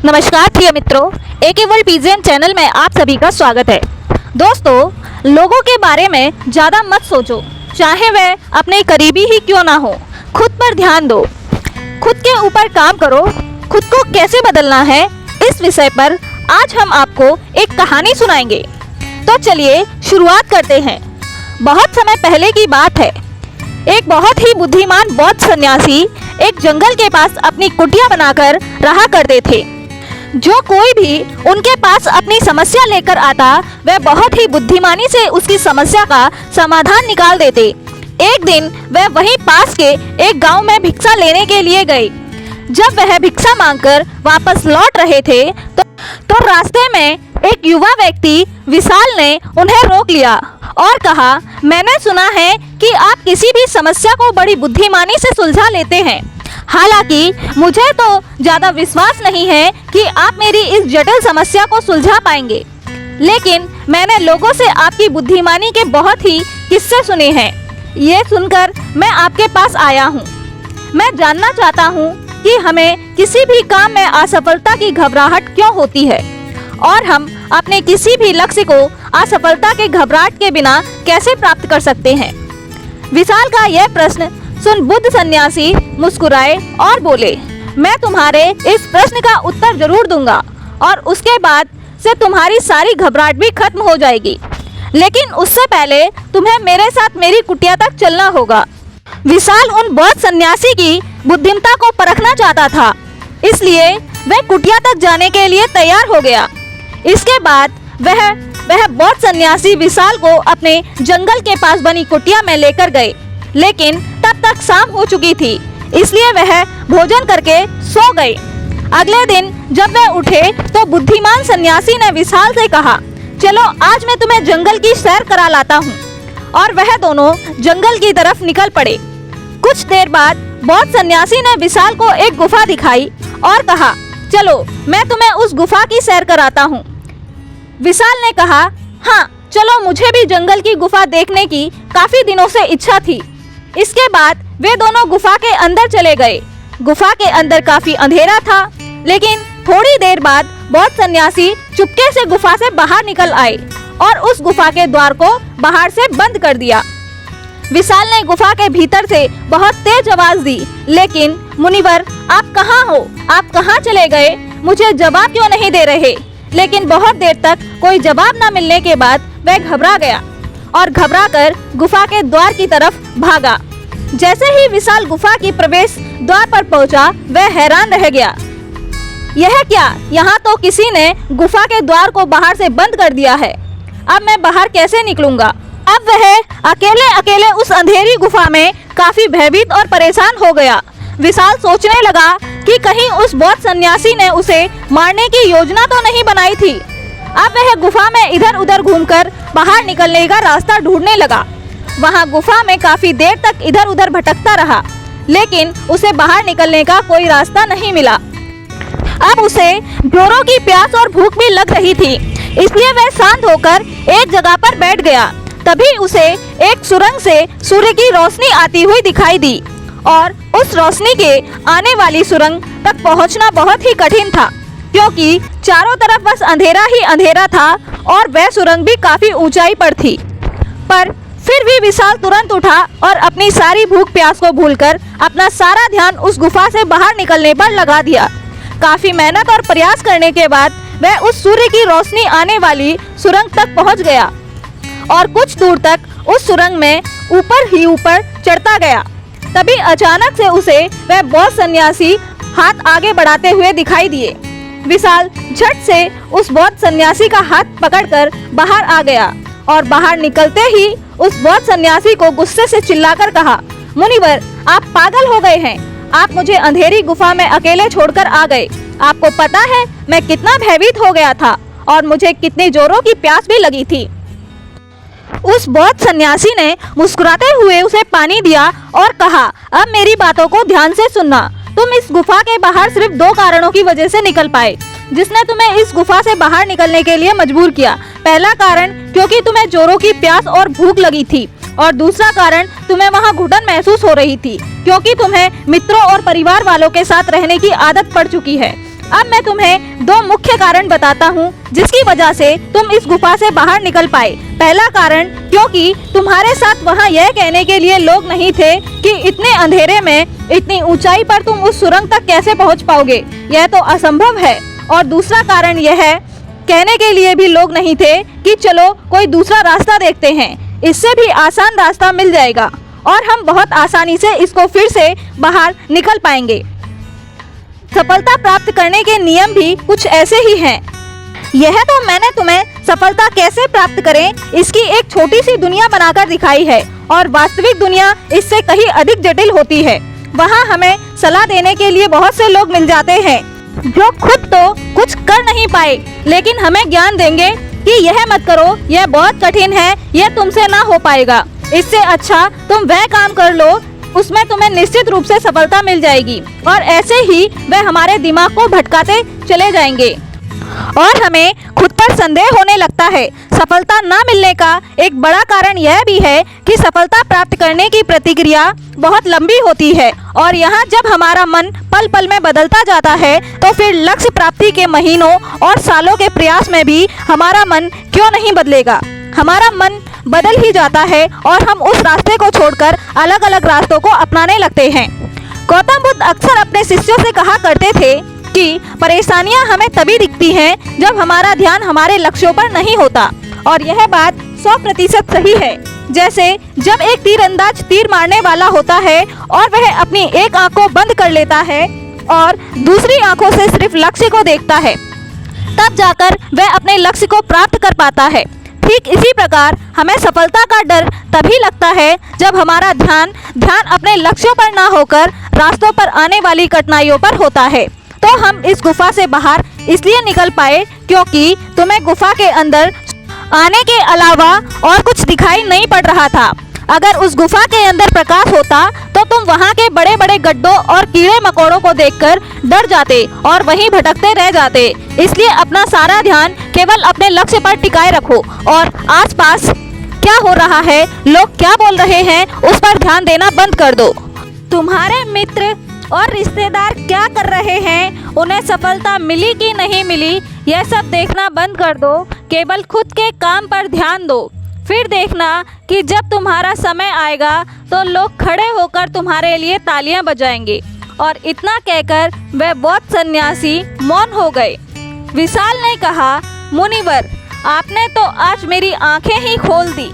नमस्कार प्रिय मित्रों, एके वर्ल्ड पीजीएम चैनल में आप सभी का स्वागत है। दोस्तों, लोगों के बारे में ज़्यादा मत सोचो, चाहे वह अपने करीबी ही क्यों ना हो। खुद पर ध्यान दो, खुद के ऊपर काम करो। खुद को कैसे बदलना है, इस विषय पर आज हम आपको एक कहानी सुनाएंगे। तो चलिए शुरुआत करते हैं। बहुत समय पहले की बात है। एक बहुत ही बुद्धिमान बौद्ध सन्यासी एक जंगल के पास अपनी कुटिया बनाकर रहा करते थे। जो कोई भी उनके पास अपनी समस्या लेकर आता, वह बहुत ही बुद्धिमानी से उसकी समस्या का समाधान निकाल देते। एक दिन वह वहीं पास के एक गांव में भिक्षा लेने के लिए गए। जब वह भिक्षा मांगकर वापस लौट रहे थे तो रास्ते में एक युवा व्यक्ति विशाल ने उन्हें रोक लिया और कहा, मैंने सुना है कि आप किसी भी समस्या को बड़ी बुद्धिमानी से सुलझा लेते हैं। हालांकि मुझे तो ज़्यादा विश्वास नहीं है कि आप मेरी इस जटिल समस्या को सुलझा पाएंगे, लेकिन मैंने लोगों से आपकी बुद्धिमानी के बहुत ही किस्से सुने हैं। ये सुनकर मैं आपके पास आया हूँ। मैं जानना चाहता हूँ कि हमें किसी भी काम में असफलता की घबराहट क्यों होती है और हम अपने किसी भी लक्ष्य को असफलता के घबराहट के बिना कैसे प्राप्त कर सकते हैं। विशाल का यह प्रश्न सुन बुद्ध सन्यासी मुस्कुराए और बोले, मैं तुम्हारे इस प्रश्न का उत्तर जरूर दूंगा और उसके बाद से तुम्हारी सारी घबराहट भी खत्म हो जाएगी, लेकिन उससे पहले तुम्हें मेरे साथ मेरी कुटिया तक चलना होगा। विशाल उन बौद्ध सन्यासी की बुद्धिमत्ता को परखना चाहता था, इसलिए वह कुटिया तक जाने के लिए तैयार हो गया। इसके बाद वह बौद्ध सन्यासी विशाल को अपने जंगल के पास बनी कुटिया में लेकर गए, लेकिन तब तक शाम हो चुकी थी, इसलिए वह भोजन करके सो गए। अगले दिन जब वह उठे तो बुद्धिमान सन्यासी ने विशाल से कहा, चलो आज मैं तुम्हें जंगल की सैर करा लाता हूँ। और वह दोनों जंगल की तरफ निकल पड़े। कुछ देर बाद बौद्ध सन्यासी ने विशाल को एक गुफा दिखाई और कहा, चलो मैं तुम्हें उस गुफा की सैर कराता हूँ। विशाल ने कहा, हाँ चलो, मुझे भी जंगल की गुफा देखने की काफी दिनों से इच्छा थी। इसके बाद वे दोनों गुफा के अंदर चले गए। गुफा के अंदर काफी अंधेरा था, लेकिन थोड़ी देर बाद बौद्ध सन्यासी चुपके से गुफा से बाहर निकल आए और उस गुफा के द्वार को बाहर से बंद कर दिया। विशाल ने गुफा के भीतर से बहुत तेज आवाज दी, लेकिन मुनिवर आप कहाँ हो, आप कहाँ चले गए, मुझे जवाब क्यों नहीं दे रहे। लेकिन बहुत देर तक कोई जवाब न मिलने के बाद वह घबरा गया और घबराकर गुफा के द्वार की तरफ भागा। जैसे ही विशाल गुफा की प्रवेश द्वार पर पहुंचा, वह हैरान रह गया। यह क्या, यहाँ तो किसी ने गुफा के द्वार को बाहर से बंद कर दिया है। अब मैं बाहर कैसे निकलूंगा। अब वह अकेले अकेले उस अंधेरी गुफा में काफी भयभीत और परेशान हो गया। विशाल सोचने लगा कि कहीं उस बौद्ध सन्यासी ने उसे मारने की योजना तो नहीं बनाई थी। अब वह गुफा में इधर उधर घूमकर बाहर निकलने का रास्ता ढूंढने लगा। वहां गुफा में काफी देर तक इधर उधर भटकता रहा, लेकिन उसे बाहर निकलने का कोई रास्ता नहीं मिला। अब उसे जोरों की प्यास और भूख भी लग रही थी, इसलिए वह शांत होकर एक जगह पर बैठ गया। तभी उसे एक सुरंग से सूर्य की रोशनी आती हुई दिखाई दी और उस रोशनी के आने वाली सुरंग तक पहुंचना बहुत ही कठिन था, क्योंकि चारों तरफ बस अंधेरा ही अंधेरा था और वह सुरंग भी काफी ऊंचाई पर थी। पर फिर भी विशाल तुरंत उठा और अपनी सारी भूख प्यास को भूलकर अपना सारा ध्यान उस गुफा से बाहर निकलने पर लगा दिया। काफी मेहनत और प्रयास करने के बाद वह उस सूर्य की रोशनी आने वाली सुरंग तक पहुंच गया और कुछ दूर तक उस सुरंग में ऊपर ही ऊपर चढ़ता गया। तभी अचानक से उसे वह बौद्ध सन्यासी हाथ आगे बढ़ाते हुए दिखाई दिए। विशाल झट से उस बौद्ध सन्यासी का हाथ पकड़कर बाहर आ गया और बाहर निकलते ही उस बौद्ध सन्यासी को गुस्से से चिल्लाकर कहा, मुनिवर आप पागल हो गए हैं, आप मुझे अंधेरी गुफा में अकेले छोड़कर आ गए। आपको पता है मैं कितना भयभीत हो गया था और मुझे कितनी जोरों की प्यास भी लगी थी। उस बौद्ध सन्यासी ने मुस्कुराते हुए उसे पानी दिया और कहा, अब मेरी बातों को ध्यान से सुनना। तुम इस गुफा के बाहर सिर्फ दो कारणों की वजह से निकल पाए, जिसने तुम्हें इस गुफा से बाहर निकलने के लिए मजबूर किया। पहला कारण क्योंकि तुम्हें जोरों की प्यास और भूख लगी थी, और दूसरा कारण तुम्हें वहाँ घुटन महसूस हो रही थी, क्योंकि तुम्हें मित्रों और परिवार वालों के साथ रहने की आदत पड़ चुकी है। अब मैं तुम्हें दो मुख्य कारण बताता हूँ जिसकी वजह से तुम इस गुफा से बाहर निकल पाए। पहला कारण, क्योंकि तुम्हारे साथ वहाँ यह कहने के लिए लोग नहीं थे कि इतने अंधेरे में इतनी ऊंचाई पर तुम उस सुरंग तक कैसे पहुँच पाओगे, यह तो असंभव है। और दूसरा कारण यह है, कहने के लिए भी लोग नहीं थे कि चलो कोई दूसरा रास्ता देखते हैं, इससे भी आसान रास्ता मिल जाएगा और हम बहुत आसानी से इसको फिर से बाहर निकल पाएंगे। सफलता प्राप्त करने के नियम भी कुछ ऐसे ही हैं। यह तो मैंने तुम्हें सफलता कैसे प्राप्त करें इसकी एक छोटी सी दुनिया बनाकर दिखाई है, और वास्तविक दुनिया इससे कहीं अधिक जटिल होती है। वहाँ हमें सलाह देने के लिए बहुत से लोग मिल जाते हैं जो खुद तो कुछ कर नहीं पाए, लेकिन हमें ज्ञान देंगे कि यह मत करो, यह बहुत कठिन है, यह तुमसे ना हो पाएगा। इससे अच्छा तुम वह काम कर लो, उसमें तुम्हें निश्चित रूप से सफलता मिल जाएगी। और ऐसे ही वह हमारे दिमाग को भटकाते चले जाएंगे और हमें खुद पर संदेह होने लगता है। सफलता न मिलने का एक बड़ा कारण यह भी है कि सफलता प्राप्त करने की प्रक्रिया बहुत लंबी होती है, और यहाँ जब हमारा मन पल पल में बदलता जाता है तो फिर लक्ष्य प्राप्ति के महीनों और सालों के प्रयास में भी हमारा मन क्यों नहीं बदलेगा। हमारा मन बदल ही जाता है और हम उस रास्ते को छोड़कर अलग अलग रास्तों को अपनाने लगते हैं। गौतम बुद्ध अक्सर अपने शिष्यों से कहा करते थे कि परेशानियां हमें तभी दिखती हैं जब हमारा ध्यान हमारे लक्ष्यों पर नहीं होता, और यह बात 100% सही है। जैसे जब एक तीरंदाज तीर मारने वाला होता है और वह अपनी एक आंख को बंद कर लेता है और दूसरी आंखों से सिर्फ लक्ष्य को देखता है, तब जाकर वह अपने लक्ष्य को प्राप्त कर पाता है। ठीक इसी प्रकार हमें सफलता का डर तभी लगता है जब हमारा ध्यान अपने लक्ष्यों पर ना होकर रास्तों पर आने वाली कठिनाइयों पर होता है। तो हम इस गुफा से बाहर इसलिए निकल पाए क्योंकि तुम्हें गुफा के अंदर आने के अलावा और कुछ दिखाई नहीं पड़ रहा था। अगर उस गुफा के अंदर प्रकाश होता तो तुम वहाँ के बड़े बड़े गड्ढों और कीड़े मकोड़ों को देखकर डर जाते और वहीं भटकते रह जाते। इसलिए अपना सारा ध्यान केवल अपने लक्ष्य पर टिकाए रखो और आसपास क्या हो रहा है, लोग क्या बोल रहे हैं, उस पर ध्यान देना बंद कर दो। तुम्हारे मित्र और रिश्तेदार क्या कर रहे हैं, उन्हें सफलता मिली कि नहीं मिली, यह सब देखना बंद कर दो। केवल खुद के काम पर ध्यान दो। फिर देखना कि जब तुम्हारा समय आएगा तो लोग खड़े होकर तुम्हारे लिए तालियां बजाएंगे। और इतना कहकर वह बौद्ध सन्यासी मौन हो गए। विशाल ने कहा, मुनिवर, आपने तो आज मेरी आंखें ही खोल दी।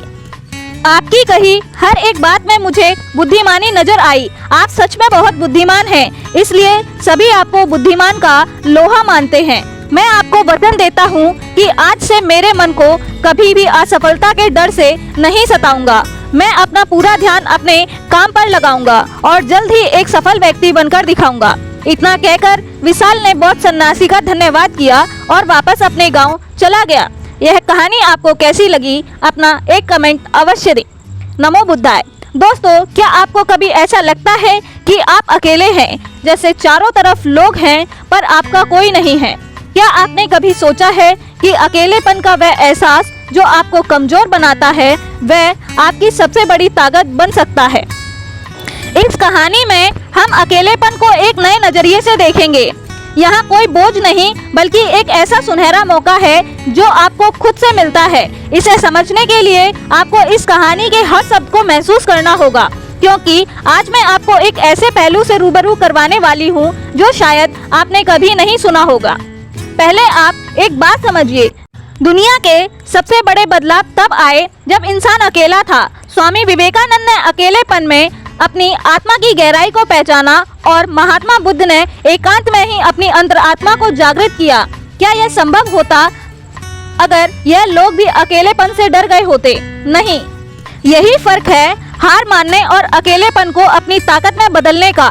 आपकी कही हर एक बात में मुझे बुद्धिमानी नजर आई। आप सच में बहुत बुद्धिमान हैं, इसलिए सभी आपको बुद्धिमान का लोहा मानते हैं। मैं आपको वचन देता हूँ कि आज से मेरे मन को कभी भी असफलता के डर से नहीं सताऊंगा। मैं अपना पूरा ध्यान अपने काम पर लगाऊंगा और जल्द ही एक सफल व्यक्ति बनकर दिखाऊंगा। इतना कहकर विशाल ने बौद्ध सन्यासी का धन्यवाद किया और वापस अपने गांव चला गया। यह कहानी आपको कैसी लगी, अपना एक कमेंट अवश्य दें। नमो बुद्धाय। दोस्तों, क्या आपको कभी ऐसा लगता है कि आप अकेले हैं, जैसे चारों तरफ लोग हैं पर आपका कोई नहीं है? क्या आपने कभी सोचा है कि अकेलेपन का वह एहसास जो आपको कमजोर बनाता है, वह आपकी सबसे बड़ी ताकत बन सकता है? इस कहानी में हम अकेलेपन को एक नए नजरिए से देखेंगे। यहाँ कोई बोझ नहीं, बल्कि एक ऐसा सुनहरा मौका है जो आपको खुद से मिलता है। इसे समझने के लिए आपको इस कहानी के हर शब्द को महसूस करना होगा, क्योंकि आज मैं आपको एक ऐसे पहलू से रूबरू करवाने वाली हूँ जो शायद आपने कभी नहीं सुना होगा। पहले आप एक बात समझिए, दुनिया के सबसे बड़े बदलाव तब आए जब इंसान अकेला था। स्वामी विवेकानंद ने अकेलेपन में अपनी आत्मा की गहराई को पहचाना और महात्मा बुद्ध ने एकांत में ही अपनी अंतरात्मा को जागृत किया। क्या यह संभव होता अगर यह लोग भी अकेलेपन से डर गए होते? नहीं। यही फर्क है हार मानने और अकेलेपन को अपनी ताकत में बदलने का।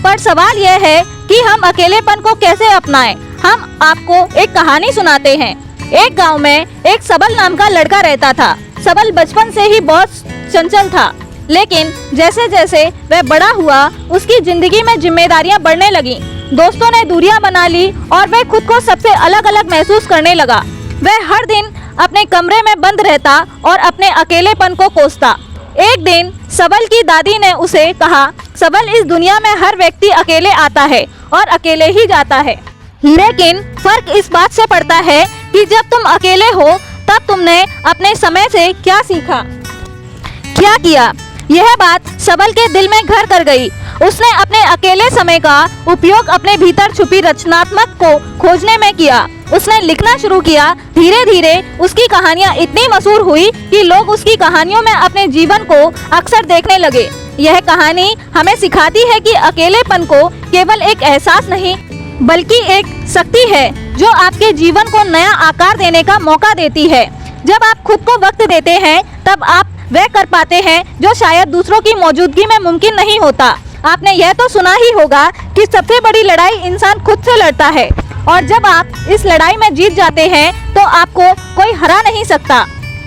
पर सवाल यह है कि हम अकेलेपन को कैसे अपनाएं। हम आपको एक कहानी सुनाते हैं। एक गांव में एक सबल नाम का लड़का रहता था। सबल बचपन से ही बहुत चंचल था, लेकिन जैसे जैसे वह बड़ा हुआ उसकी जिंदगी में जिम्मेदारियां बढ़ने लगी। दोस्तों ने दूरियां बना ली और वह खुद को सबसे अलग अलग महसूस करने लगा। वह हर दिन अपने कमरे में बंद रहता और अपने अकेलेपन को कोसता। एक दिन सबल की दादी ने उसे कहा, सबल, इस दुनिया में हर व्यक्ति अकेले आता है और अकेले ही जाता है। लेकिन फर्क इस बात से पड़ता है कि जब तुम अकेले हो तब तुमने अपने समय से क्या सीखा, क्या किया। यह बात सबल के दिल में घर कर गई। उसने अपने अकेले समय का उपयोग अपने भीतर छुपी रचनात्मक को खोजने में किया। उसने लिखना शुरू किया। धीरे धीरे उसकी कहानियां इतनी मशहूर हुई कि लोग उसकी कहानियों में अपने जीवन को अक्सर देखने लगे। यह कहानी हमें सिखाती है कि अकेलेपन को केवल एक एहसास नहीं बल्कि एक शक्ति है जो आपके जीवन को नया आकार देने का मौका देती है। जब आप खुद को वक्त देते हैं तब आप वह कर पाते हैं जो शायद दूसरों की मौजूदगी में मुमकिन नहीं होता। आपने यह तो सुना ही होगा कि सबसे बड़ी लड़ाई इंसान खुद से लड़ता है, और जब आप इस लड़ाई में जीत जाते हैं तो आपको कोई हरा नहीं सकता।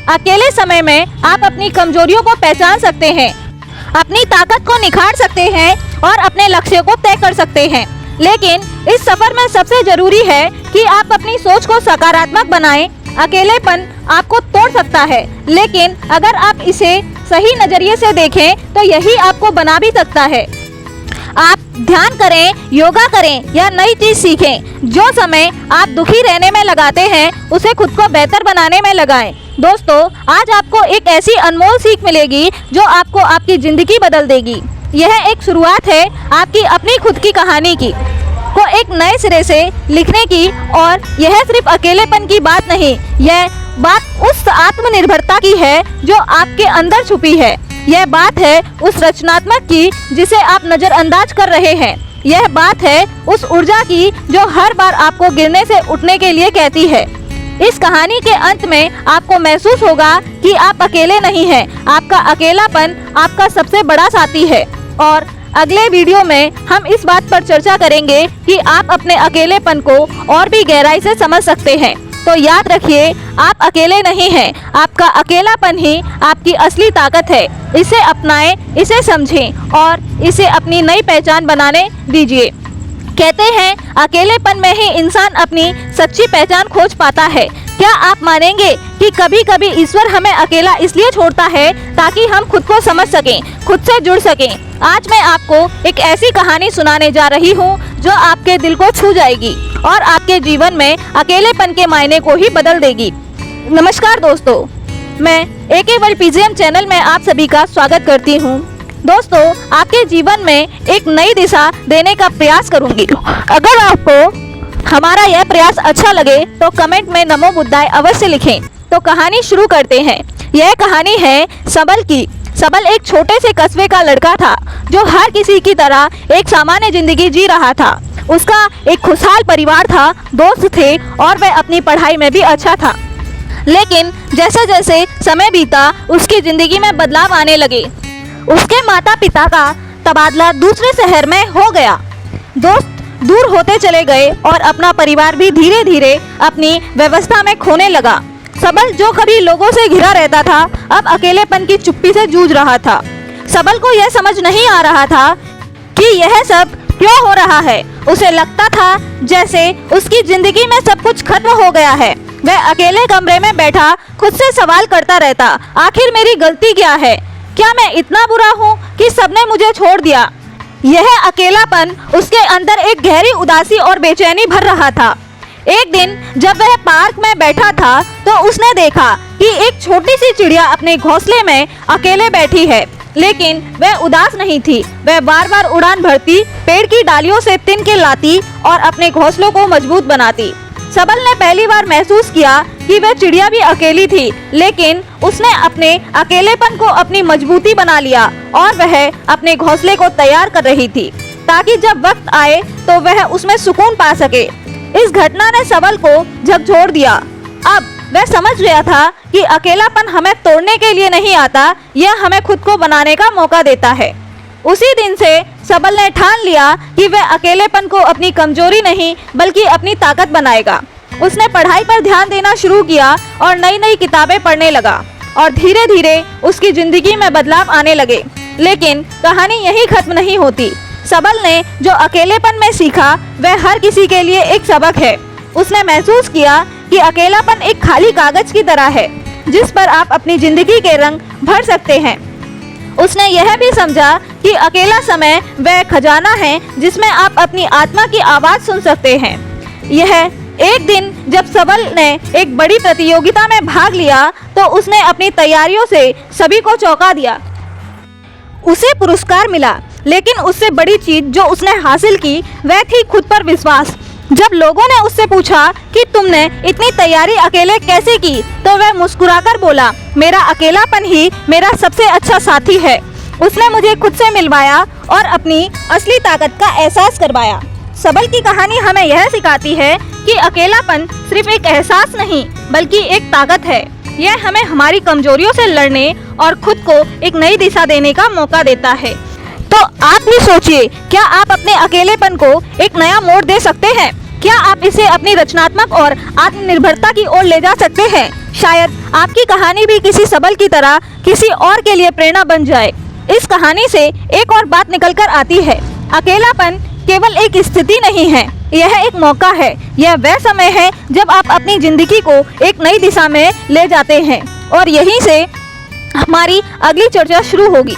अकेले समय में आप अपनी कमजोरियों को पहचान सकते हैं, अपनी ताकत को निखार सकते हैं और अपने लक्ष्य को तय कर सकते हैं। लेकिन इस सफर में सबसे जरूरी है कि आप अपनी सोच को सकारात्मक बनाएं। अकेलेपन आपको तोड़ सकता है, लेकिन अगर आप इसे सही नजरिए से देखें तो यही आपको बना भी सकता है। आप ध्यान करें, योगा करें या नई चीज सीखें। जो समय आप दुखी रहने में लगाते हैं उसे खुद को बेहतर बनाने में लगाएं। दोस्तों, आज आपको एक ऐसी अनमोल सीख मिलेगी जो आपको आपकी जिंदगी बदल देगी। यह एक शुरुआत है आपकी अपनी खुद की कहानी की को एक नए सिरे से लिखने की, और यह सिर्फ अकेलेपन की बात नहीं, यह बात उस आत्मनिर्भरता की है जो आपके अंदर छुपी है। यह बात है उस रचनात्मक की जिसे आप नजरअंदाज कर रहे हैं। यह बात है उस ऊर्जा की जो हर बार आपको गिरने से उठने के लिए कहती है। इस कहानी के अंत में आपको महसूस होगा कि आप अकेले नहीं हैं। आपका अकेलापन आपका सबसे बड़ा साथी है। और अगले वीडियो में हम इस बात पर चर्चा करेंगे कि आप अपने अकेलेपन को और भी गहराई से समझ सकते हैं। तो याद रखिए, आप अकेले नहीं हैं। आपका अकेलापन ही आपकी असली ताकत है। इसे अपनाएं, इसे समझें और इसे अपनी नई पहचान बनाने दीजिए। कहते हैं अकेलेपन में ही इंसान अपनी सच्ची पहचान खोज पाता है। क्या आप मानेंगे कि कभी कभी ईश्वर हमें अकेला इसलिए छोड़ता है ताकि हम खुद को समझ सकें, खुद से जुड़ सकें। आज मैं आपको एक ऐसी कहानी सुनाने जा रही हूँ जो आपके दिल को छू जाएगी और आपके जीवन में अकेलेपन के मायने को ही बदल देगी। नमस्कार दोस्तों, मैं AK वर्ल्ड PGM चैनल में आप सभी का स्वागत करती हूँ। दोस्तों, आपके जीवन में एक नई दिशा देने का प्रयास करूंगी। अगर आपको हमारा यह प्रयास अच्छा लगे तो कमेंट में नमो बुद्धाय अवश्य लिखें। तो कहानी शुरू करते हैं। यह कहानी है सबल की। सबल एक छोटे से कस्बे का लड़का था जो हर किसी की तरह एक सामान्य जिंदगी जी रहा था। उसका एक खुशहाल परिवार था, दोस्त थे और वह अपनी पढ़ाई में भी अच्छा था। लेकिन जैसे जैसे समय बीता उसकी जिंदगी में बदलाव आने लगे। उसके माता पिता का तबादला दूसरे शहर में हो गया। दोस्त दूर होते चले गए और अपना परिवार भी धीरे धीरे अपनी व्यवस्था में खोने लगा। सबल जो कभी लोगों से घिरा रहता था अब अकेलेपन की चुप्पी से जूझ रहा था। सबल को यह समझ नहीं आ रहा था कि यह सब क्यों हो रहा है। उसे लगता था जैसे उसकी जिंदगी में सब कुछ खत्म हो गया है। वह अकेले कमरे में बैठा खुद से सवाल करता रहता, आखिर मेरी गलती क्या है? क्या मैं इतना बुरा हूँ कि सबने मुझे छोड़ दिया? यह अकेलापन उसके अंदर एक गहरी उदासी और बेचैनी भर रहा था। एक दिन जब वह पार्क में बैठा था तो उसने देखा कि एक छोटी सी चिड़िया अपने घोंसले में अकेले बैठी है, लेकिन वह उदास नहीं थी। वह बार बार उड़ान भरती, पेड़ की डालियों से तिनके लाती और अपने घोंसलों को मजबूत बनाती। सबल ने पहली बार महसूस किया कि वह चिड़िया भी अकेली थी, लेकिन उसने अपने अकेलेपन को अपनी मजबूती बना लिया और वह अपने घोंसले को तैयार कर रही थी ताकि जब वक्त आए तो वह उसमें सुकून पा सके। इस घटना ने सबल को झकझोर दिया। अब वह समझ गया था कि अकेलापन हमें तोड़ने के लिए नहीं आता, यह हमें खुद को बनाने का मौका देता है। उसी दिन से सबल ने ठान लिया कि वह अकेलेपन को अपनी कमजोरी नहीं बल्कि अपनी ताकत बनाएगा। उसने पढ़ाई पर ध्यान देना शुरू किया और नई नई किताबें पढ़ने लगा और धीरे धीरे उसकी जिंदगी में बदलाव आने लगे। लेकिन कहानी यही खत्म नहीं होती। सबल ने जो अकेलेपन में सीखा वह हर किसी के लिए एक सबक है। उसने महसूस किया कि अकेलापन एक खाली कागज की तरह है जिस पर आप अपनी जिंदगी के रंग भर सकते हैं। उसने यह भी समझा कि अकेला समय वह खजाना है जिसमें आप अपनी आत्मा की आवाज़ सुन सकते हैं। यह एक दिन जब सबल ने एक बड़ी प्रतियोगिता में भाग लिया तो उसने अपनी तैयारियों से सभी को चौंका दिया। उसे पुरस्कार मिला, लेकिन उससे बड़ी चीज जो उसने हासिल की वह थी खुद पर विश्वास। जब लोगों ने उससे पूछा कि तुमने इतनी तैयारी अकेले कैसे की, तो वह मुस्कुराकर बोला, मेरा अकेलापन ही मेरा सबसे अच्छा साथी है। उसने मुझे खुद से मिलवाया और अपनी असली ताकत का एहसास करवाया। सबल की कहानी हमें यह सिखाती है कि अकेलापन सिर्फ एक एहसास नहीं बल्कि एक ताकत है। यह हमें हमारी कमजोरियों से लड़ने और खुद को एक नई दिशा देने का मौका देता है। तो आप भी सोचिए, क्या आप अपने अकेलेपन को एक नया मोड़ दे सकते हैं? क्या आप इसे अपनी रचनात्मक और आत्मनिर्भरता की ओर ले जा सकते हैं? शायद आपकी कहानी भी किसी सबल की तरह किसी और के लिए प्रेरणा बन जाए। इस कहानी से एक और बात निकल कर आती है, अकेलापन केवल एक स्थिति नहीं है, यह एक मौका है। यह वह समय है जब आप अपनी जिंदगी को एक नई दिशा में ले जाते हैं और यहीं से हमारी अगली चर्चा शुरू होगी।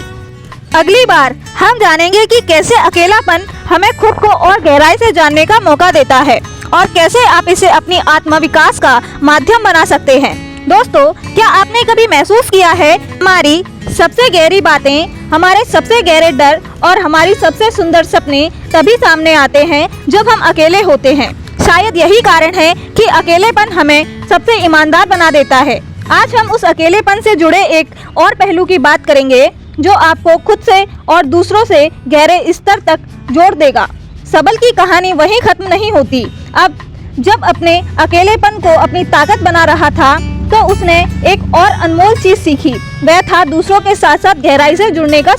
अगली बार हम जानेंगे कि कैसे अकेलापन हमें खुद को और गहराई से जानने का मौका देता है और कैसे आप इसे अपनी आत्मविकास का माध्यम बना सकते हैं। दोस्तों, क्या आपने कभी महसूस किया है हमारी सबसे गहरी बातें, हमारे सबसे गहरे डर और हमारी सबसे सुंदर सपने तभी सामने आते हैं जब हम अकेले होते हैं। शायद यही कारण है कि अकेलेपन हमें सबसे ईमानदार बना देता है। आज हम उस अकेलेपन से जुड़े एक और पहलू की बात करेंगे जो आपको खुद से और दूसरों से गहरे स्तर तक जोड़ देगा। सबल की कहानी वहीं खत्म नहीं होती। अब जब अपने अकेलेपन को अपनी ताकत बना रहा था तो उसने एक और अनमोल चीज सीखी, वह था दूसरों के साथ साथ गहराई से जुड़ने का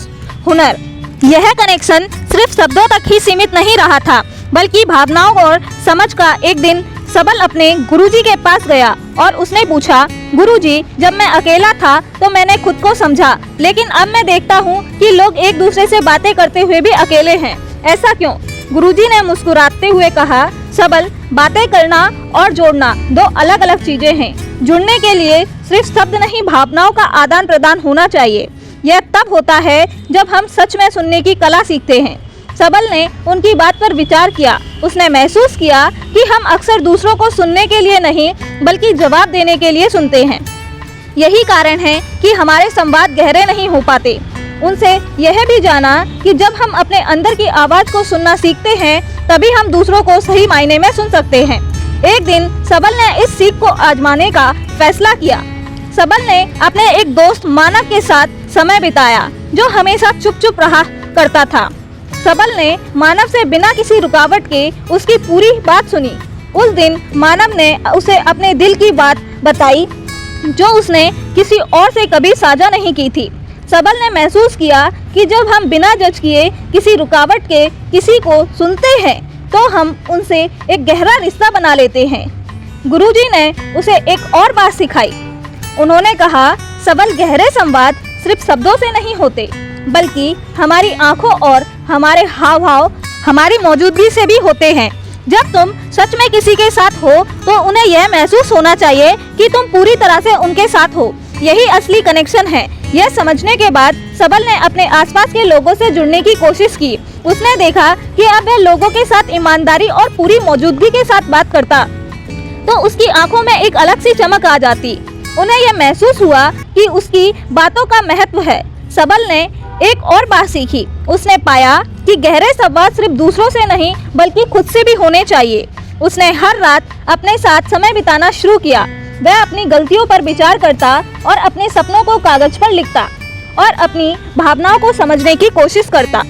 हुनर। यह कनेक्शन सिर्फ शब्दों तक ही सीमित नहीं रहा था बल्कि भावनाओं और समझ का। एक दिन सबल अपने गुरुजी के पास गया और उसने पूछा, गुरुजी, जब मैं अकेला था तो मैंने खुद को समझा, लेकिन अब मैं देखता हूँ कि लोग एक दूसरे से बातें करते हुए भी अकेले हैं, ऐसा क्यों? गुरुजी ने मुस्कुराते हुए कहा, सबल, बातें करना और जोड़ना दो अलग अलग चीजें हैं। जुड़ने के लिए सिर्फ शब्द नहीं, भावनाओं का आदान प्रदान होना चाहिए। यह तब होता है जब हम सच में सुनने की कला सीखते हैं। सबल ने उनकी बात पर विचार किया। उसने महसूस किया कि हम अक्सर दूसरों को सुनने के लिए नहीं बल्कि जवाब देने के लिए सुनते हैं। यही कारण है कि हमारे संवाद गहरे नहीं हो पाते। उनसे यह भी जाना कि जब हम अपने अंदर की आवाज को सुनना सीखते हैं तभी हम दूसरों को सही मायने में सुन सकते हैं। एक दिन सबल ने इस सीख को आजमाने का फैसला किया। सबल ने अपने एक दोस्त मानव के साथ समय बिताया जो हमेशा चुप चुप रहा करता था। सबल ने मानव से बिना किसी रुकावट के उसकी पूरी बात सुनी। उस दिन मानव ने उसे अपने दिल की बात बताई जो उसने किसी और से कभी साझा नहीं की थी। सबल ने महसूस किया कि जब हम बिना जज किए किसी रुकावट के किसी को सुनते हैं तो हम उनसे एक गहरा रिश्ता बना लेते हैं। गुरुजी ने उसे एक और बात सिखाई। उन्होंने कहा, सबल, गहरे संवाद सिर्फ शब्दों से नहीं होते बल्कि हमारी आंखों और हमारे हाव भाव, हमारी मौजूदगी से भी होते हैं। जब तुम सच में किसी के साथ हो तो उन्हें यह महसूस होना चाहिए कि तुम पूरी तरह से उनके साथ हो। यही असली कनेक्शन है। यह समझने के बाद सबल ने अपने आसपास के लोगों से जुड़ने की कोशिश की। उसने देखा कि अब वह लोगों के साथ ईमानदारी और पूरी मौजूदगी के साथ बात करता तो उसकी आंखों में एक अलग सी चमक आ जाती। उन्हें यह महसूस हुआ कि उसकी बातों का महत्व है। सबल ने एक और बात सीखी। उसने पाया कि गहरे संवाद सिर्फ दूसरों से नहीं बल्कि खुद से भी होने चाहिए। उसने हर रात अपने साथ समय बिताना शुरू किया। वह अपनी गलतियों पर विचार करता और अपने सपनों को कागज पर लिखता और अपनी भावनाओं को समझने की कोशिश करता।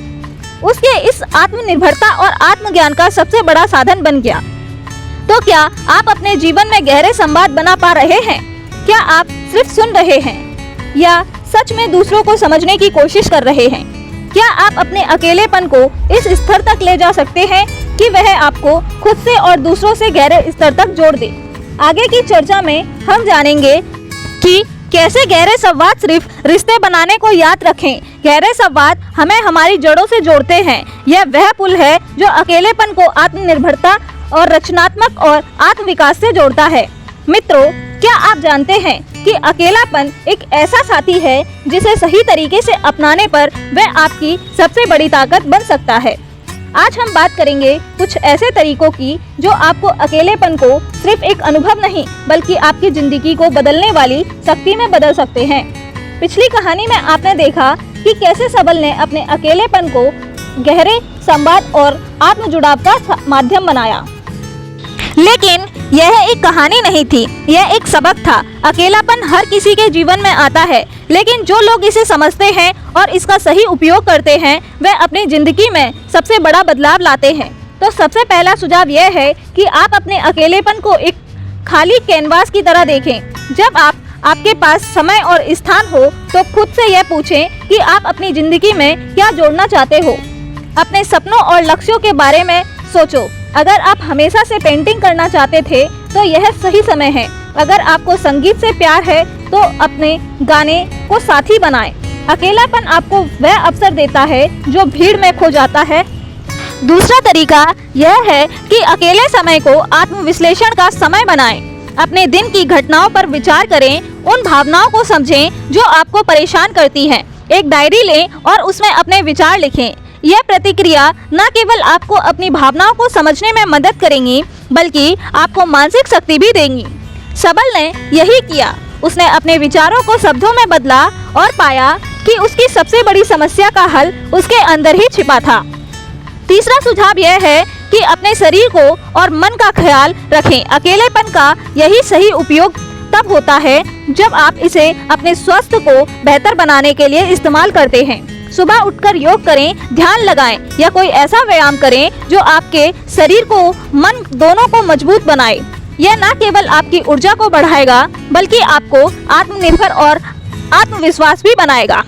उसके इस आत्मनिर्भरता और आत्मज्ञान का सबसे बड़ा साधन बन गया। तो क्या आप अपने जीवन में गहरे संवाद बना पा रहे हैं? क्या आप सिर्फ सुन रहे हैं या सच में दूसरों को समझने की कोशिश कर रहे हैं? क्या आप अपने अकेलेपन को इस स्तर तक ले जा सकते हैं कि वह आपको खुद से और दूसरों से गहरे स्तर तक जोड़ दे? आगे की चर्चा में हम जानेंगे कि कैसे गहरे संवाद सिर्फ रिश्ते बनाने को याद रखें। गहरे संवाद हमें हमारी जड़ों से जोड़ते हैं। यह वह पुल है जो अकेलेपन को आत्मनिर्भरता और रचनात्मक और आत्मविकास से जोड़ता है। मित्रों, क्या आप जानते हैं कि अकेलापन एक ऐसा साथी है जिसे सही तरीके से अपनाने पर वह आपकी सबसे बड़ी ताकत बन सकता है। आज हम बात करेंगे कुछ ऐसे तरीकों की जो आपको अकेलेपन को सिर्फ एक अनुभव नहीं बल्कि आपकी जिंदगी को बदलने वाली शक्ति में बदल सकते हैं। पिछली कहानी में आपने देखा कि कैसे सबल ने अपने अकेलेपन को गहरे संवाद और आत्म जुड़ाव का माध्यम बनाया। लेकिन यह एक कहानी नहीं थी, यह एक सबक था। अकेलापन हर किसी के जीवन में आता है, लेकिन जो लोग इसे समझते हैं और इसका सही उपयोग करते हैं वे अपनी जिंदगी में सबसे बड़ा बदलाव लाते हैं। तो सबसे पहला सुझाव यह है कि आप अपने अकेलेपन को एक खाली कैनवास की तरह देखें। जब आपके पास समय और स्थान हो तो खुद से यह पूछें कि आप अपनी जिंदगी में क्या जोड़ना चाहते हो। अपने सपनों और लक्ष्यों के बारे में सोचो। अगर आप हमेशा से पेंटिंग करना चाहते थे तो यह सही समय है। अगर आपको संगीत से प्यार है तो अपने गाने को साथी बनाएं। अकेलापन आपको वह अवसर देता है जो भीड़ में खो जाता है। दूसरा तरीका यह है कि अकेले समय को आत्मविश्लेषण का समय बनाएं। अपने दिन की घटनाओं पर विचार करें, उन भावनाओं को समझें जो आपको परेशान करती हैं। एक डायरी लें और उसमें अपने विचार लिखें। यह प्रतिक्रिया न केवल आपको अपनी भावनाओं को समझने में मदद करेंगी बल्कि आपको मानसिक शक्ति भी देंगी। सबल ने यही किया। उसने अपने विचारों को शब्दों में बदला और पाया कि उसकी सबसे बड़ी समस्या का हल उसके अंदर ही छिपा था। तीसरा सुझाव यह है कि अपने शरीर को और मन का ख्याल रखें। अकेलेपन का यही सही उपयोग तब होता है जब आप इसे अपने स्वास्थ्य को बेहतर बनाने के लिए इस्तेमाल करते हैं। सुबह उठकर योग करें, ध्यान लगाएं या कोई ऐसा व्यायाम करें जो आपके शरीर को मन दोनों को मजबूत बनाए। यह न केवल आपकी ऊर्जा को बढ़ाएगा बल्कि आपको आत्मनिर्भर और आत्मविश्वास भी बनाएगा।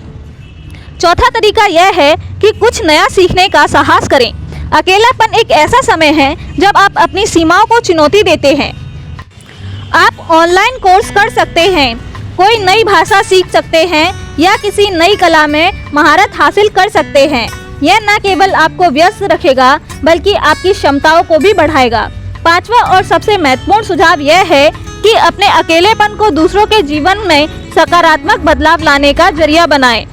चौथा तरीका यह है कि कुछ नया सीखने का साहस करें। अकेलापन एक ऐसा समय है जब आप अपनी सीमाओं को चुनौती देते हैं। आप ऑनलाइन कोर्स कर सकते हैं, कोई नई भाषा सीख सकते हैं या किसी नई कला में महारत हासिल कर सकते हैं। यह न केवल आपको व्यस्त रखेगा बल्कि आपकी क्षमताओं को भी बढ़ाएगा। पांचवा और सबसे महत्वपूर्ण सुझाव यह है कि अपने अकेलेपन को दूसरों के जीवन में सकारात्मक बदलाव लाने का जरिया बनाएं।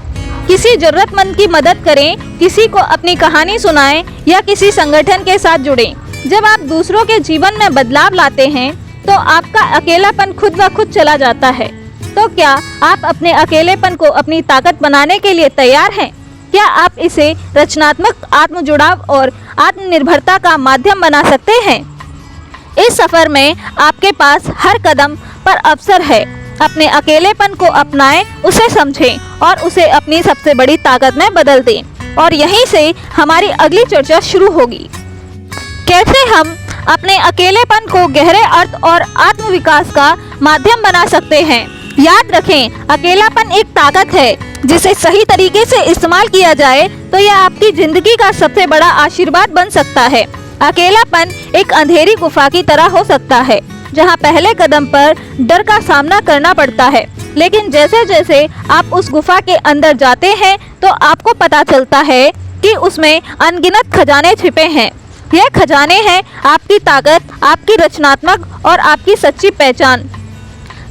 किसी जरूरतमंद की मदद करें, किसी को अपनी कहानी सुनाएं या किसी संगठन के साथ जुड़ें। जब आप दूसरों के जीवन में बदलाव लाते हैं तो आपका अकेलापन खुद ब खुद चला जाता है। तो क्या आप अपने अकेलेपन को अपनी ताकत बनाने के लिए तैयार हैं? क्या आप इसे रचनात्मक आत्म जुड़ाव और आत्मनिर्भरता का माध्यम बना सकते हैं? इस सफर में आपके पास हर कदम पर अवसर है। अपने अकेलेपन को अपनाएं, उसे समझें और उसे अपनी सबसे बड़ी ताकत में बदल दें। और यहीं से हमारी अगली चर्चा शुरू होगी। कैसे हम अपने अकेलेपन को गहरे अर्थ और आत्मविकास का माध्यम बना सकते हैं। याद रखें, अकेलापन एक ताकत है, जिसे सही तरीके से इस्तेमाल किया जाए तो यह आपकी जिंदगी का सबसे बड़ा आशीर्वाद बन सकता है। अकेलापन एक अंधेरी गुफा की तरह हो सकता है, जहां पहले कदम पर डर का सामना करना पड़ता है, लेकिन जैसे जैसे आप उस गुफा के अंदर जाते हैं तो आपको पता चलता है कि उसमें अनगिनत खजाने छिपे हैं। यह खजाने हैं आपकी ताकत, आपकी रचनात्मक और आपकी सच्ची पहचान।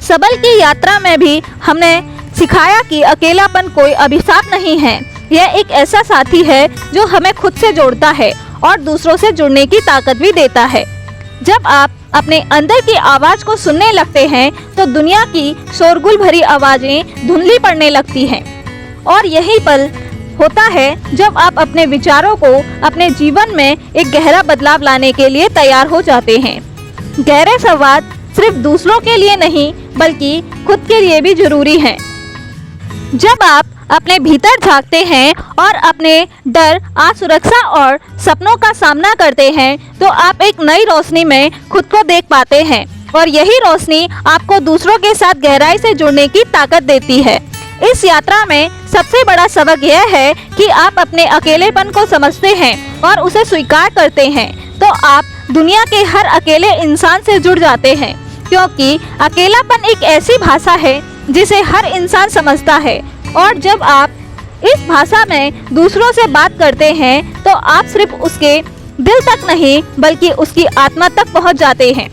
सबल की यात्रा में भी हमने सिखाया कि अकेलापन कोई अभिशाप नहीं है। यह एक ऐसा साथी है जो हमें खुद से जोड़ता है और दूसरों से जुड़ने की ताकत भी देता है। जब आप अपने अंदर की आवाज को सुनने लगते हैं तो दुनिया की शोरगुल भरी आवाजें धुंधली पड़ने लगती हैं। और यही पल होता है जब आप अपने विचारों को अपने जीवन में एक गहरा बदलाव लाने के लिए तैयार हो जाते हैं। गहरे संवाद सिर्फ दूसरों के लिए नहीं बल्कि खुद के लिए भी जरूरी है। जब आप अपने भीतर झांकते हैं और अपने डर, असुरक्षा और सपनों का सामना करते हैं तो आप एक नई रोशनी में खुद को देख पाते हैं और यही रोशनी आपको दूसरों के साथ गहराई से जुड़ने की ताकत देती है। इस यात्रा में सबसे बड़ा सबक यह है कि आप अपने अकेलेपन को समझते हैं और उसे स्वीकार करते हैं तो आप दुनिया के हर अकेले इंसान से जुड़ जाते हैं, क्योंकि अकेलापन एक ऐसी भाषा है जिसे हर इंसान समझता है। और जब आप इस भाषा में दूसरों से बात करते हैं तो आप सिर्फ उसके दिल तक नहीं बल्कि उसकी आत्मा तक पहुंच जाते हैं।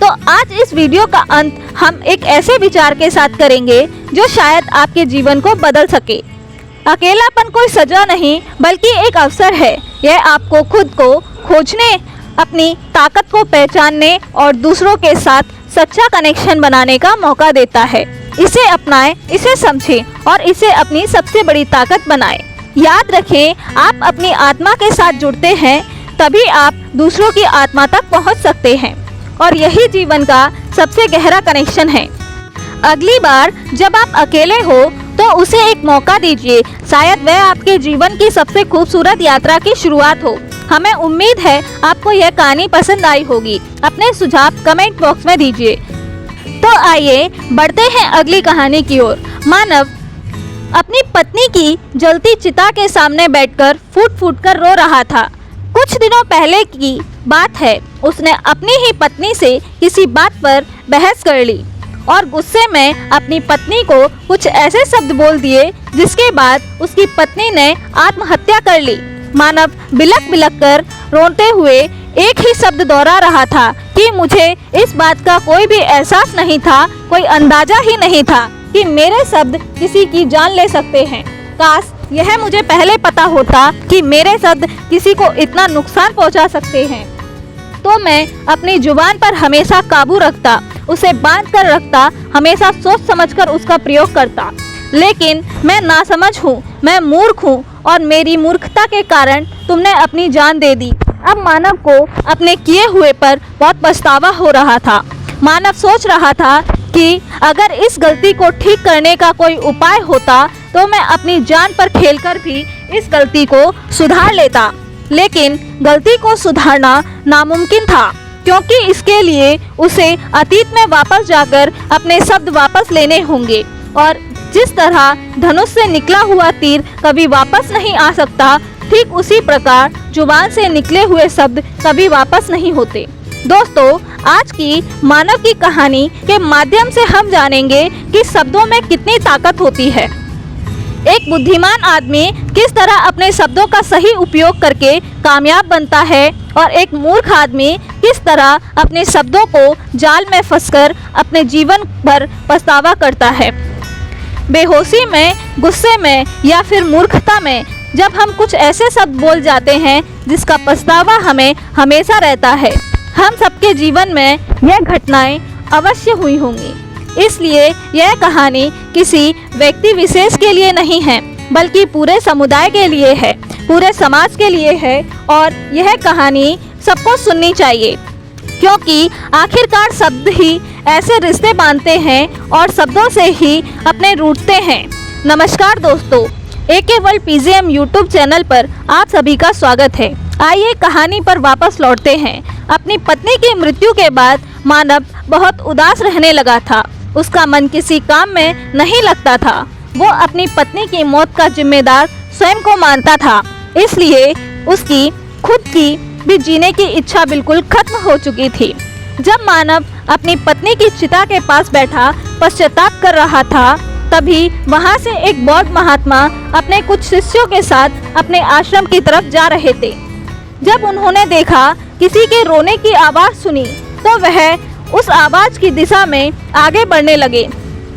तो आज इस वीडियो का अंत हम एक ऐसे विचार के साथ करेंगे जो शायद आपके जीवन को बदल सके। अकेलापन कोई सजा नहीं बल्कि एक अवसर है। यह आपको खुद को खोजने, अपनी ताकत को पहचानने और दूसरों के साथ सच्चा कनेक्शन बनाने का मौका देता है। इसे अपनाएं, इसे समझें और इसे अपनी सबसे बड़ी ताकत बनाएं। याद रखें, आप अपनी आत्मा के साथ जुड़ते हैं तभी आप दूसरों की आत्मा तक पहुंच सकते हैं और यही जीवन का सबसे गहरा कनेक्शन है। अगली बार जब आप अकेले हो तो उसे एक मौका दीजिए, शायद वह आपके जीवन की सबसे खूबसूरत यात्रा की शुरुआत हो। हमें उम्मीद है आपको यह कहानी पसंद आई होगी। अपने सुझाव कमेंट बॉक्स में दीजिए। तो आइए बढ़ते हैं अगली कहानी की ओर। मानव अपनी पत्नी की जलती चिता के सामने बैठकर फूट फूट कर रो रहा था। कुछ दिनों पहले की बात है, उसने अपनी ही पत्नी से किसी बात पर बहस कर ली और गुस्से में अपनी पत्नी को कुछ ऐसे शब्द बोल दिए जिसके बाद उसकी पत्नी ने आत्महत्या कर ली। मानव बिलक बिलक कर रोते हुए एक ही शब्द दोहरा रहा था कि मुझे इस बात का कोई भी एहसास नहीं था, कोई अंदाजा ही नहीं था कि मेरे शब्द किसी की जान ले सकते हैं। काश यह मुझे पहले पता होता कि मेरे शब्द किसी को इतना नुकसान पहुंचा सकते हैं, तो मैं अपनी जुबान पर हमेशा काबू रखता, उसे बांध कर रखता, हमेशा सोच समझकर उसका प्रयोग करता। लेकिन मैं नासमझ हूँ, मैं मूर्ख हूँ और मेरी मूर्खता के कारण तुमने अपनी जान दे दी। अब मानव को अपने किए हुए पर बहुत पछतावा हो रहा था। मानव सोच रहा था कि अगर इस गलती को ठीक करने का कोई उपाय होता तो मैं अपनी जान पर खेलकर भी इस गलती को सुधार लेता। लेकिन गलती को सुधारना नामुमकिन था, क्योंकि इसके लिए उसे अतीत में वापस जाकर अपने शब्द वापस लेने होंगे और जिस तरह धनुष से निकला हुआ तीर कभी वापस नहीं आ सकता, ठीक उसी प्रकार जुबान से निकले हुए शब्द कभी वापस नहीं होते। दोस्तों, आज की मानव की कहानी के माध्यम से हम जानेंगे कि शब्दों में कितनी ताकत होती है। एक बुद्धिमान आदमी किस तरह अपने शब्दों का सही उपयोग करके कामयाब बनता है और एक मूर्ख आदमी किस तरह अपने शब्दों को जाल में फंसकर अपने जीवन भर पछतावा करता है। बेहोशी में, गुस्से में या फिर मूर्खता में जब हम कुछ ऐसे शब्द बोल जाते हैं जिसका पछतावा हमें हमेशा रहता है। हम सबके जीवन में यह घटनाएं अवश्य हुई होंगी। इसलिए यह कहानी किसी व्यक्ति विशेष के लिए नहीं है, बल्कि पूरे समुदाय के लिए है, पूरे समाज के लिए है और यह कहानी सबको सुननी चाहिए, क्योंकि आखिरकार शब्द ही ऐसे रिश्ते बांधते हैं और शब्दों से ही अपने रूठते हैं। नमस्कार दोस्तों, एके वर्ल्ड पीजीएम यूट्यूब चैनल पर आप सभी का स्वागत है। आइए कहानी पर वापस लौटते हैं। अपनी पत्नी की मृत्यु के बाद मानव बहुत उदास रहने लगा था। उसका मन किसी काम में नहीं लगता था। वो अपनी पत्नी की मौत का जिम्मेदार स्वयं को मानता था, इसलिए उसकी खुद की भी जीने की इच्छा बिल्कुल खत्म हो चुकी थी। जब मानव अपनी पत्नी की चिता के पास बैठा पश्चाताप कर रहा था, तभी वहां से एक बौद्ध महात्मा अपने कुछ शिष्यों के साथ अपने आश्रम की तरफ जा रहे थे। जब उन्होंने देखा किसी के रोने की आवाज़ सुनी तो वह उस आवाज़ की दिशा में आगे बढ़ने लगे।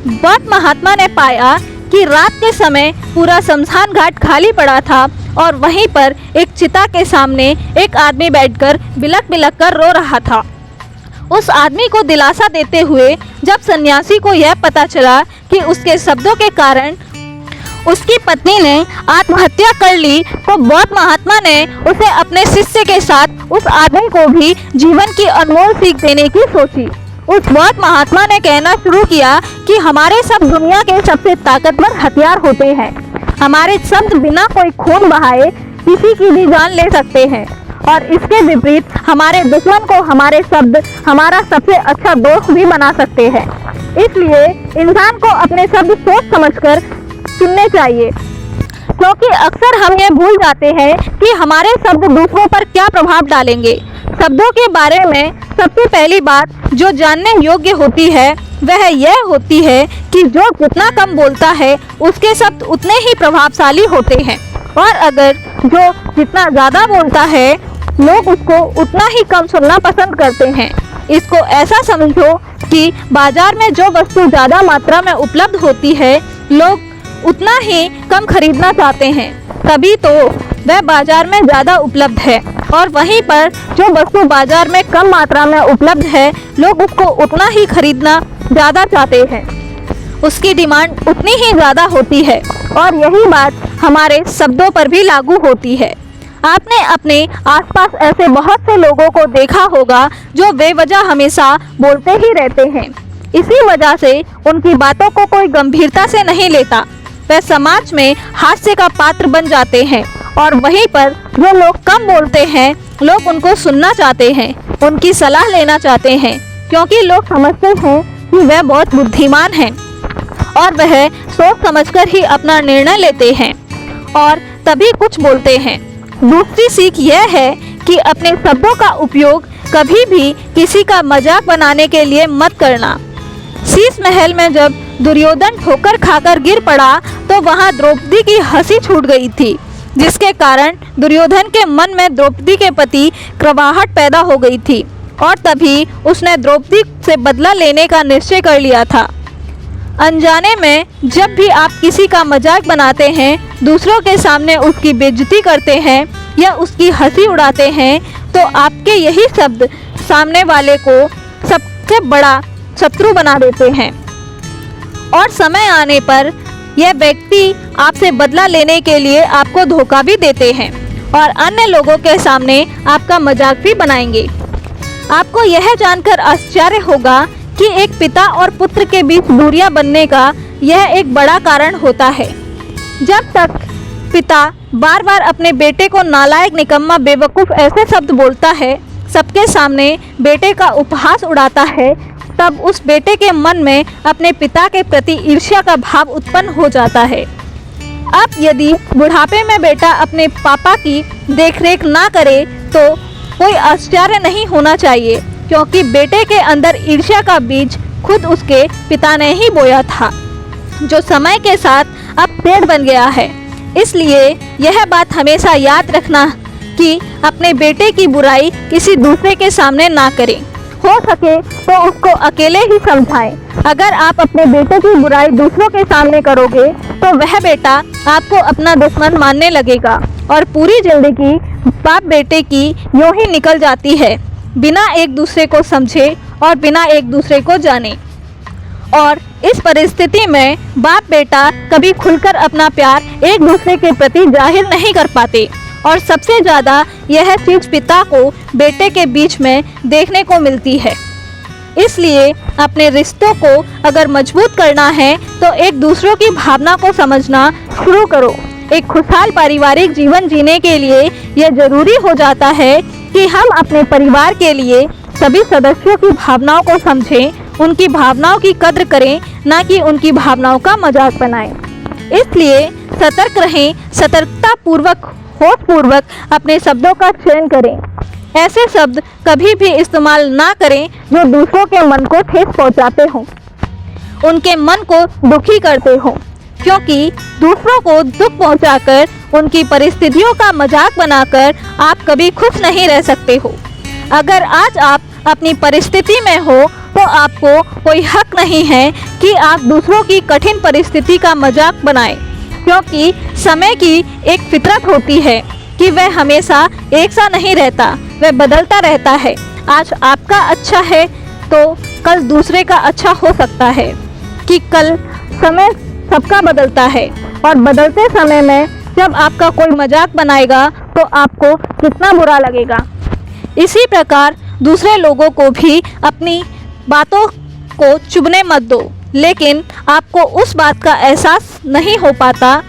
बौद्ध महात्मा ने पाया कि रात के समय पूरा शमशान घाट खाली पड़ा था और वहीं पर एक चिता के सामने एक आदमी बैठकर बिलक बिलक कर रो रहा था। उस आदमी को दिलासा देते हुए जब सन्यासी को यह पता चला कि उसके शब्दों के कारण उसकी पत्नी ने आत्महत्या कर ली, तो बौद्ध महात्मा ने उसे अपने शिष्य के साथ उस आदमी को भी जीवन की अनमोल सीख देने की सोची। उस बौद्ध महात्मा ने कहना शुरू किया कि हमारे शब्द दुनिया के सबसे ताकतवर हथियार होते हैं। हमारे शब्द बिना कोई खून बहाए किसी की भी जान ले सकते हैं और इसके विपरीत हमारे दुश्मन को हमारे शब्द हमारा सबसे अच्छा दोस्त भी बना सकते हैं। इसलिए इंसान को अपने शब्द सोच समझकर सुनने चाहिए, क्योंकि अक्सर हम ये भूल जाते हैं कि हमारे शब्द दूसरों पर क्या प्रभाव डालेंगे। शब्दों के बारे में सबसे पहली बात जो जानने योग्य होती है वह यह होती है कि जो जितना कम बोलता है उसके शब्द उतने ही प्रभावशाली होते हैं, और अगर जो जितना ज़्यादा बोलता है लोग उसको उतना ही कम सुनना पसंद करते हैं। इसको ऐसा समझो कि बाजार में जो वस्तु ज़्यादा मात्रा में उपलब्ध होती है लोग उतना ही कम खरीदना चाहते हैं, तभी तो वह बाजार में ज़्यादा उपलब्ध है। और वहीं पर जो वस्तु बाजार में कम मात्रा में उपलब्ध है, लोग उसको उतना ही खरीदना ज़्यादा चाहते हैं, उसकी डिमांड उतनी ही ज़्यादा होती है। और यही बात हमारे शब्दों पर भी लागू होती है। आपने अपने आसपास ऐसे बहुत से लोगों को देखा होगा जो बेवजह हमेशा बोलते ही रहते हैं। इसी वजह से उनकी बातों को कोई गंभीरता से नहीं लेता, वह समाज में हास्य का पात्र बन जाते हैं। और वहीं पर जो लोग कम बोलते हैं, लोग उनको सुनना चाहते हैं, उनकी सलाह लेना चाहते हैं, क्योंकि लोग समझते हैं कि वह बहुत बुद्धिमान हैं और वह सोच समझकर ही अपना निर्णय लेते हैं और तभी कुछ बोलते हैं। दूसरी सीख यह है कि अपने शब्दों का उपयोग कभी भी किसी का मजाक बनाने के लिए मत करना। शीश महल में जब दुर्योधन ठोकर खाकर गिर पड़ा तो वहां द्रौपदी की हंसी छूट गई थी, जिसके कारण दुर्योधन के मन में द्रौपदी के प्रति कड़वाहट पैदा हो गई थी और तभी उसने द्रौपदी से बदला लेने का निश्चय कर लिया था। अनजाने में जब भी आप किसी का मजाक बनाते हैं, दूसरों के सामने उसकी बेइज्जती करते हैं या उसकी हंसी उड़ाते हैं, तो आपके यही शब्द सामने वाले को सबसे बड़ा शत्रु बना देते हैं और समय आने पर यह व्यक्ति आपसे बदला लेने के लिए आपको धोखा भी देते हैं और अन्य लोगों के सामने आपका मजाक भी बनाएंगे। आपको यह जानकर आश्चर्य होगा कि एक पिता और पुत्र के बीच दूरियां बनने का यह एक बड़ा कारण होता है। जब तक पिता बार बार अपने बेटे को नालायक, निकम्मा, बेवकूफ़ ऐसे शब्द बोलता है, सबके सामने बेटे का उपहास उड़ाता है, तब उस बेटे के मन में अपने पिता के प्रति ईर्ष्या का भाव उत्पन्न हो जाता है। अब यदि बुढ़ापे में बेटा अपने पापा की देखरेख ना करे तो कोई आश्चर्य नहीं होना चाहिए, क्योंकि बेटे के अंदर ईर्ष्या का बीज खुद उसके पिता ने ही बोया था, जो समय के साथ अब पेड़ बन गया है। इसलिए यह बात हमेशा याद रखना कि अपने बेटे की बुराई किसी दूसरे के सामने ना करें। हो सके तो उसको अकेले ही समझाएं। अगर आप अपने बेटे की बुराई दूसरों के सामने करोगे तो वह बेटा आपको अपना दुश्मन मानने लगेगा और पूरी जिंदगी बाप बेटे की यूं ही निकल जाती है, बिना एक दूसरे को समझे और बिना एक दूसरे को जाने। और इस परिस्थिति में बाप बेटा कभी खुलकर अपना प्यार एक दूसरे के प्रति जाहिर नहीं कर पाते और सबसे ज़्यादा यह चीज़ पिता को बेटे के बीच में देखने को मिलती है। इसलिए अपने रिश्तों को अगर मजबूत करना है तो एक दूसरों की भावना को समझना शुरू करो। एक खुशहाल पारिवारिक जीवन जीने के लिए यह जरूरी हो जाता है कि हम अपने परिवार के लिए सभी सदस्यों की भावनाओं को समझें, उनकी भावनाओं की कद्र करें, ना कि उनकी भावनाओं का मजाक बनाएं। इसलिए सतर्क रहें, सतर्कता पूर्वक, होश पूर्वक अपने शब्दों का चयन करें। ऐसे शब्द कभी भी इस्तेमाल ना करें जो दूसरों के मन को ठेस पहुंचाते हों, उनके मन को दुखी करते हों, क्योंकि दूसरों को दुख पहुंचाकर, उनकी परिस्थितियों का मजाक बनाकर आप कभी खुश नहीं रह सकते हो। अगर आज आप अपनी परिस्थिति में हो तो आपको कोई हक नहीं है कि आप दूसरों की कठिन परिस्थिति का मजाक बनाएं, क्योंकि समय की एक फितरत होती है कि वह हमेशा एक सा नहीं रहता, वह बदलता रहता है। आज आपका अच्छा है तो कल दूसरे का अच्छा हो सकता है, कि कल समय सबका बदलता है और बदलते समय में जब आपका कोई मजाक बनाएगा तो आपको कितना बुरा लगेगा। इसी प्रकार दूसरे लोगों को भी अपनी बातों को चुभने मत दो, लेकिन आपको उस बात का एहसास नहीं हो पाता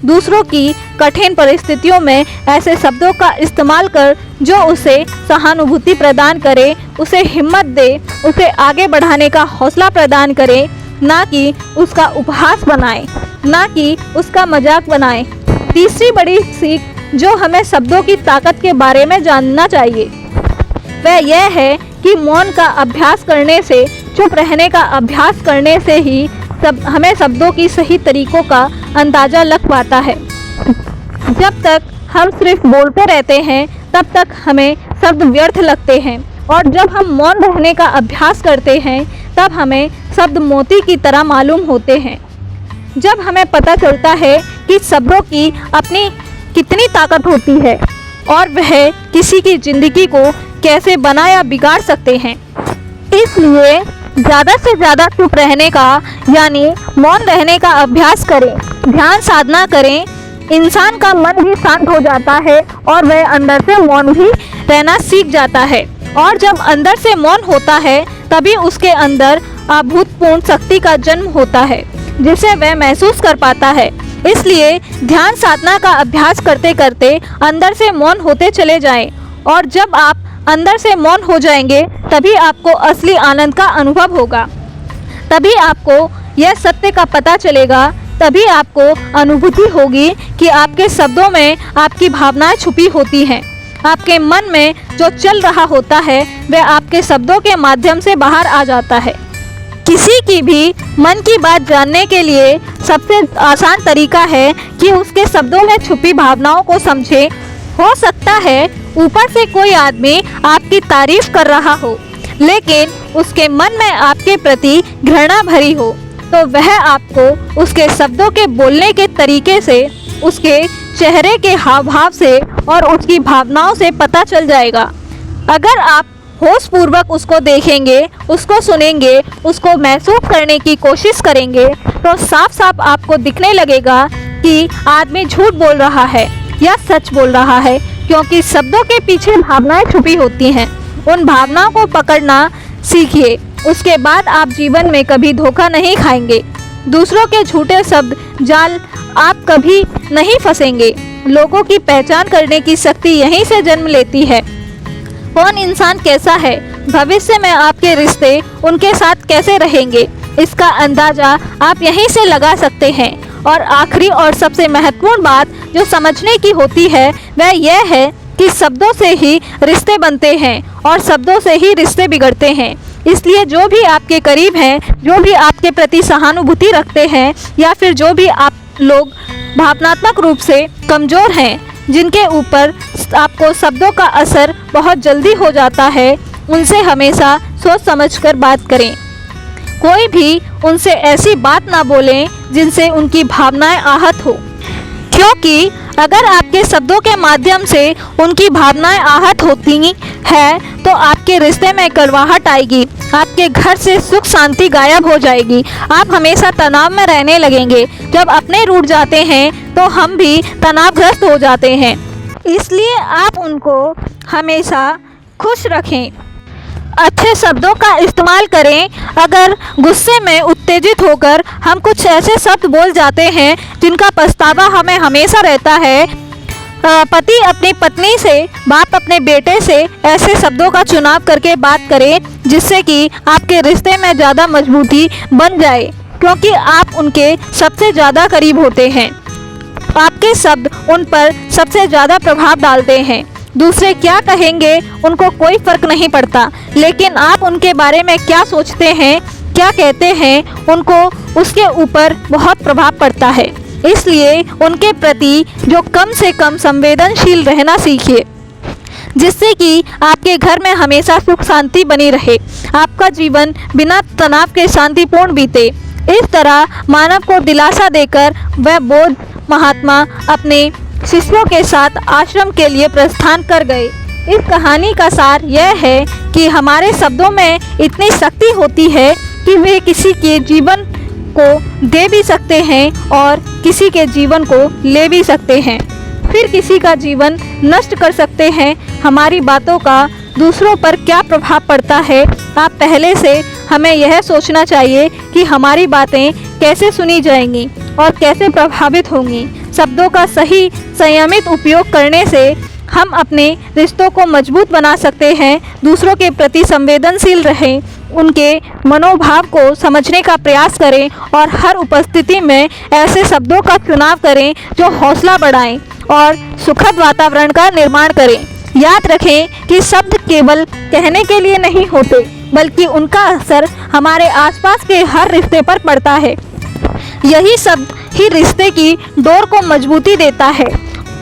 दूसरों की कठिन परिस्थितियों में ऐसे शब्दों का इस्तेमाल कर जो उसे सहानुभूति प्रदान करे, उसे हिम्मत दे, उसे आगे बढ़ाने का हौसला प्रदान करे, ना कि उसका उपहास बनाए, ना कि उसका मजाक बनाए। तीसरी बड़ी सीख जो हमें शब्दों की ताकत के बारे में जानना चाहिए वह यह है कि मौन का अभ्यास करने से, चुप रहने का अभ्यास करने से ही हमें शब्दों की सही तरीकों का अंदाज़ा लग पाता है। जब तक हम सिर्फ बोलते रहते हैं तब तक हमें शब्द व्यर्थ लगते हैं, और जब हम मौन रहने का अभ्यास करते हैं तब हमें शब्द मोती की तरह मालूम होते हैं। जब हमें पता चलता है कि शब्दों की अपनी कितनी ताकत होती है और वह किसी की ज़िंदगी को कैसे बना या बिगाड़ सकते हैं। इसलिए ज़्यादा से ज़्यादा चुप रहने का यानी मौन रहने का अभ्यास करें, ध्यान साधना करें। इंसान का मन भी शांत हो जाता है और वह अंदर से मौन भी रहना सीख जाता है। और जब अंदर से मौन होता है तभी उसके अंदर अभूतपूर्व शक्ति का जन्म होता है जिसे वह महसूस कर पाता है। इसलिए ध्यान साधना का अभ्यास करते करते अंदर से मौन होते चले जाएं और जब आप अंदर से मौन हो जाएंगे तभी आपको असली आनंद का अनुभव होगा। तभी आपको यह सत्य का पता चलेगा, तभी आपको अनुभूति होगी कि आपके शब्दों में आपकी भावनाएं छुपी होती हैं। आपके मन में जो चल रहा होता है वह आपके शब्दों के माध्यम से बाहर आ जाता है। किसी की भी मन की बात जानने के लिए सबसे आसान तरीका है कि उसके शब्दों में छुपी भावनाओं को समझे। हो सकता है ऊपर से कोई आदमी आपकी तारीफ कर रहा हो लेकिन उसके मन में आपके प्रति घृणा भरी हो, तो वह आपको उसके शब्दों के बोलने के तरीके से, उसके चेहरे के हाव भाव से और उसकी भावनाओं से पता चल जाएगा। अगर आप होशपूर्वक उसको देखेंगे, उसको सुनेंगे, उसको महसूस करने की कोशिश करेंगे तो साफ साफ आपको दिखने लगेगा कि आदमी झूठ बोल रहा है या सच बोल रहा है, क्योंकि शब्दों के पीछे भावनाएं छुपी होती हैं। उन भावनाओं को पकड़ना सीखिए, उसके बाद आप जीवन में कभी धोखा नहीं खाएंगे। दूसरों के झूठे शब्द जाल आप कभी नहीं फंसेंगे। लोगों की पहचान करने की शक्ति यहीं से जन्म लेती है। कौन इंसान कैसा है, भविष्य में आपके रिश्ते उनके साथ कैसे रहेंगे, इसका अंदाजा आप यहीं से लगा सकते हैं। और आखिरी और सबसे महत्वपूर्ण बात जो समझने की होती है वह यह है कि शब्दों से ही रिश्ते बनते हैं और शब्दों से ही रिश्ते बिगड़ते हैं। इसलिए जो भी आपके करीब हैं, जो भी आपके प्रति सहानुभूति रखते हैं या फिर जो भी आप लोग भावनात्मक रूप से कमज़ोर हैं, जिनके ऊपर आपको शब्दों का असर बहुत जल्दी हो जाता है, उनसे हमेशा सोच समझकर बात करें। कोई भी उनसे ऐसी बात ना बोलें जिनसे उनकी भावनाएं आहत हो, क्योंकि अगर आपके शब्दों के माध्यम से उनकी भावनाएं आहत होती हैं तो आपके रिश्ते में कड़वाहट आएगी, आपके घर से सुख शांति गायब हो जाएगी, आप हमेशा तनाव में रहने लगेंगे। जब अपने रूठ जाते हैं तो हम भी तनावग्रस्त हो जाते हैं। इसलिए आप उनको हमेशा खुश रखें, अच्छे शब्दों का इस्तेमाल करें। अगर गुस्से में उत्तेजित होकर हम कुछ ऐसे शब्द बोल जाते हैं जिनका पछतावा हमें हमेशा रहता है, पति अपनी पत्नी से, बाप अपने बेटे से ऐसे शब्दों का चुनाव करके बात करें जिससे कि आपके रिश्ते में ज़्यादा मजबूती बन जाए, क्योंकि आप उनके सबसे ज़्यादा करीब होते हैं। आपके शब्द उन पर सबसे ज़्यादा प्रभाव डालते हैं। दूसरे क्या कहेंगे उनको कोई फर्क नहीं पड़ता, लेकिन आप उनके बारे में क्या सोचते हैं, क्या कहते हैं, उनको उसके ऊपर बहुत प्रभाव पड़ता है। इसलिए उनके प्रति जो कम से कम संवेदनशील रहना सीखिए, जिससे कि आपके घर में हमेशा सुख शांति बनी रहे, आपका जीवन बिना तनाव के शांतिपूर्ण बीते। इस तरह मानव को दिलासा देकर वह बौद्ध महात्मा अपने शिष्यों के साथ आश्रम के लिए प्रस्थान कर गए। इस कहानी का सार यह है कि हमारे शब्दों में इतनी शक्ति होती है कि वे किसी के जीवन को दे भी सकते हैं और किसी के जीवन को ले भी सकते हैं, फिर किसी का जीवन नष्ट कर सकते हैं। हमारी बातों का दूसरों पर क्या प्रभाव पड़ता है, आप पहले से हमें यह सोचना चाहिए कि हमारी बातें कैसे सुनी जाएंगी और कैसे प्रभावित होंगी। शब्दों का सही संयमित उपयोग करने से हम अपने रिश्तों को मजबूत बना सकते हैं। दूसरों के प्रति संवेदनशील रहें, उनके मनोभाव को समझने का प्रयास करें और हर उपस्थिति में ऐसे शब्दों का चुनाव करें जो हौसला बढ़ाएं और सुखद वातावरण का निर्माण करें। याद रखें कि शब्द केवल कहने के लिए नहीं होते, बल्कि उनका असर हमारे आसपास के हर रिश्ते पर पड़ता है। यही शब्द ही रिश्ते की डोर को मजबूती देता है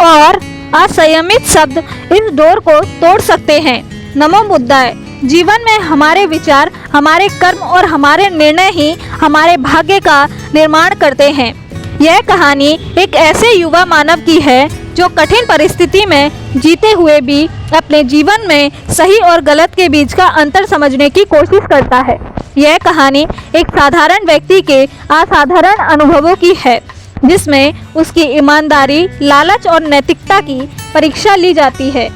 और असंयमित शब्द इस डोर को तोड़ सकते हैं। नमो बुद्धाय। जीवन में हमारे विचार, हमारे कर्म और हमारे निर्णय ही हमारे भाग्य का निर्माण करते हैं। यह कहानी एक ऐसे युवा मानव की है जो कठिन परिस्थिति में जीते हुए भी अपने जीवन में सही और गलत के बीच का अंतर समझने की कोशिश करता है। यह कहानी एक साधारण व्यक्ति के असाधारण अनुभवों की है, जिसमें उसकी ईमानदारी, लालच और नैतिकता की परीक्षा ली जाती है।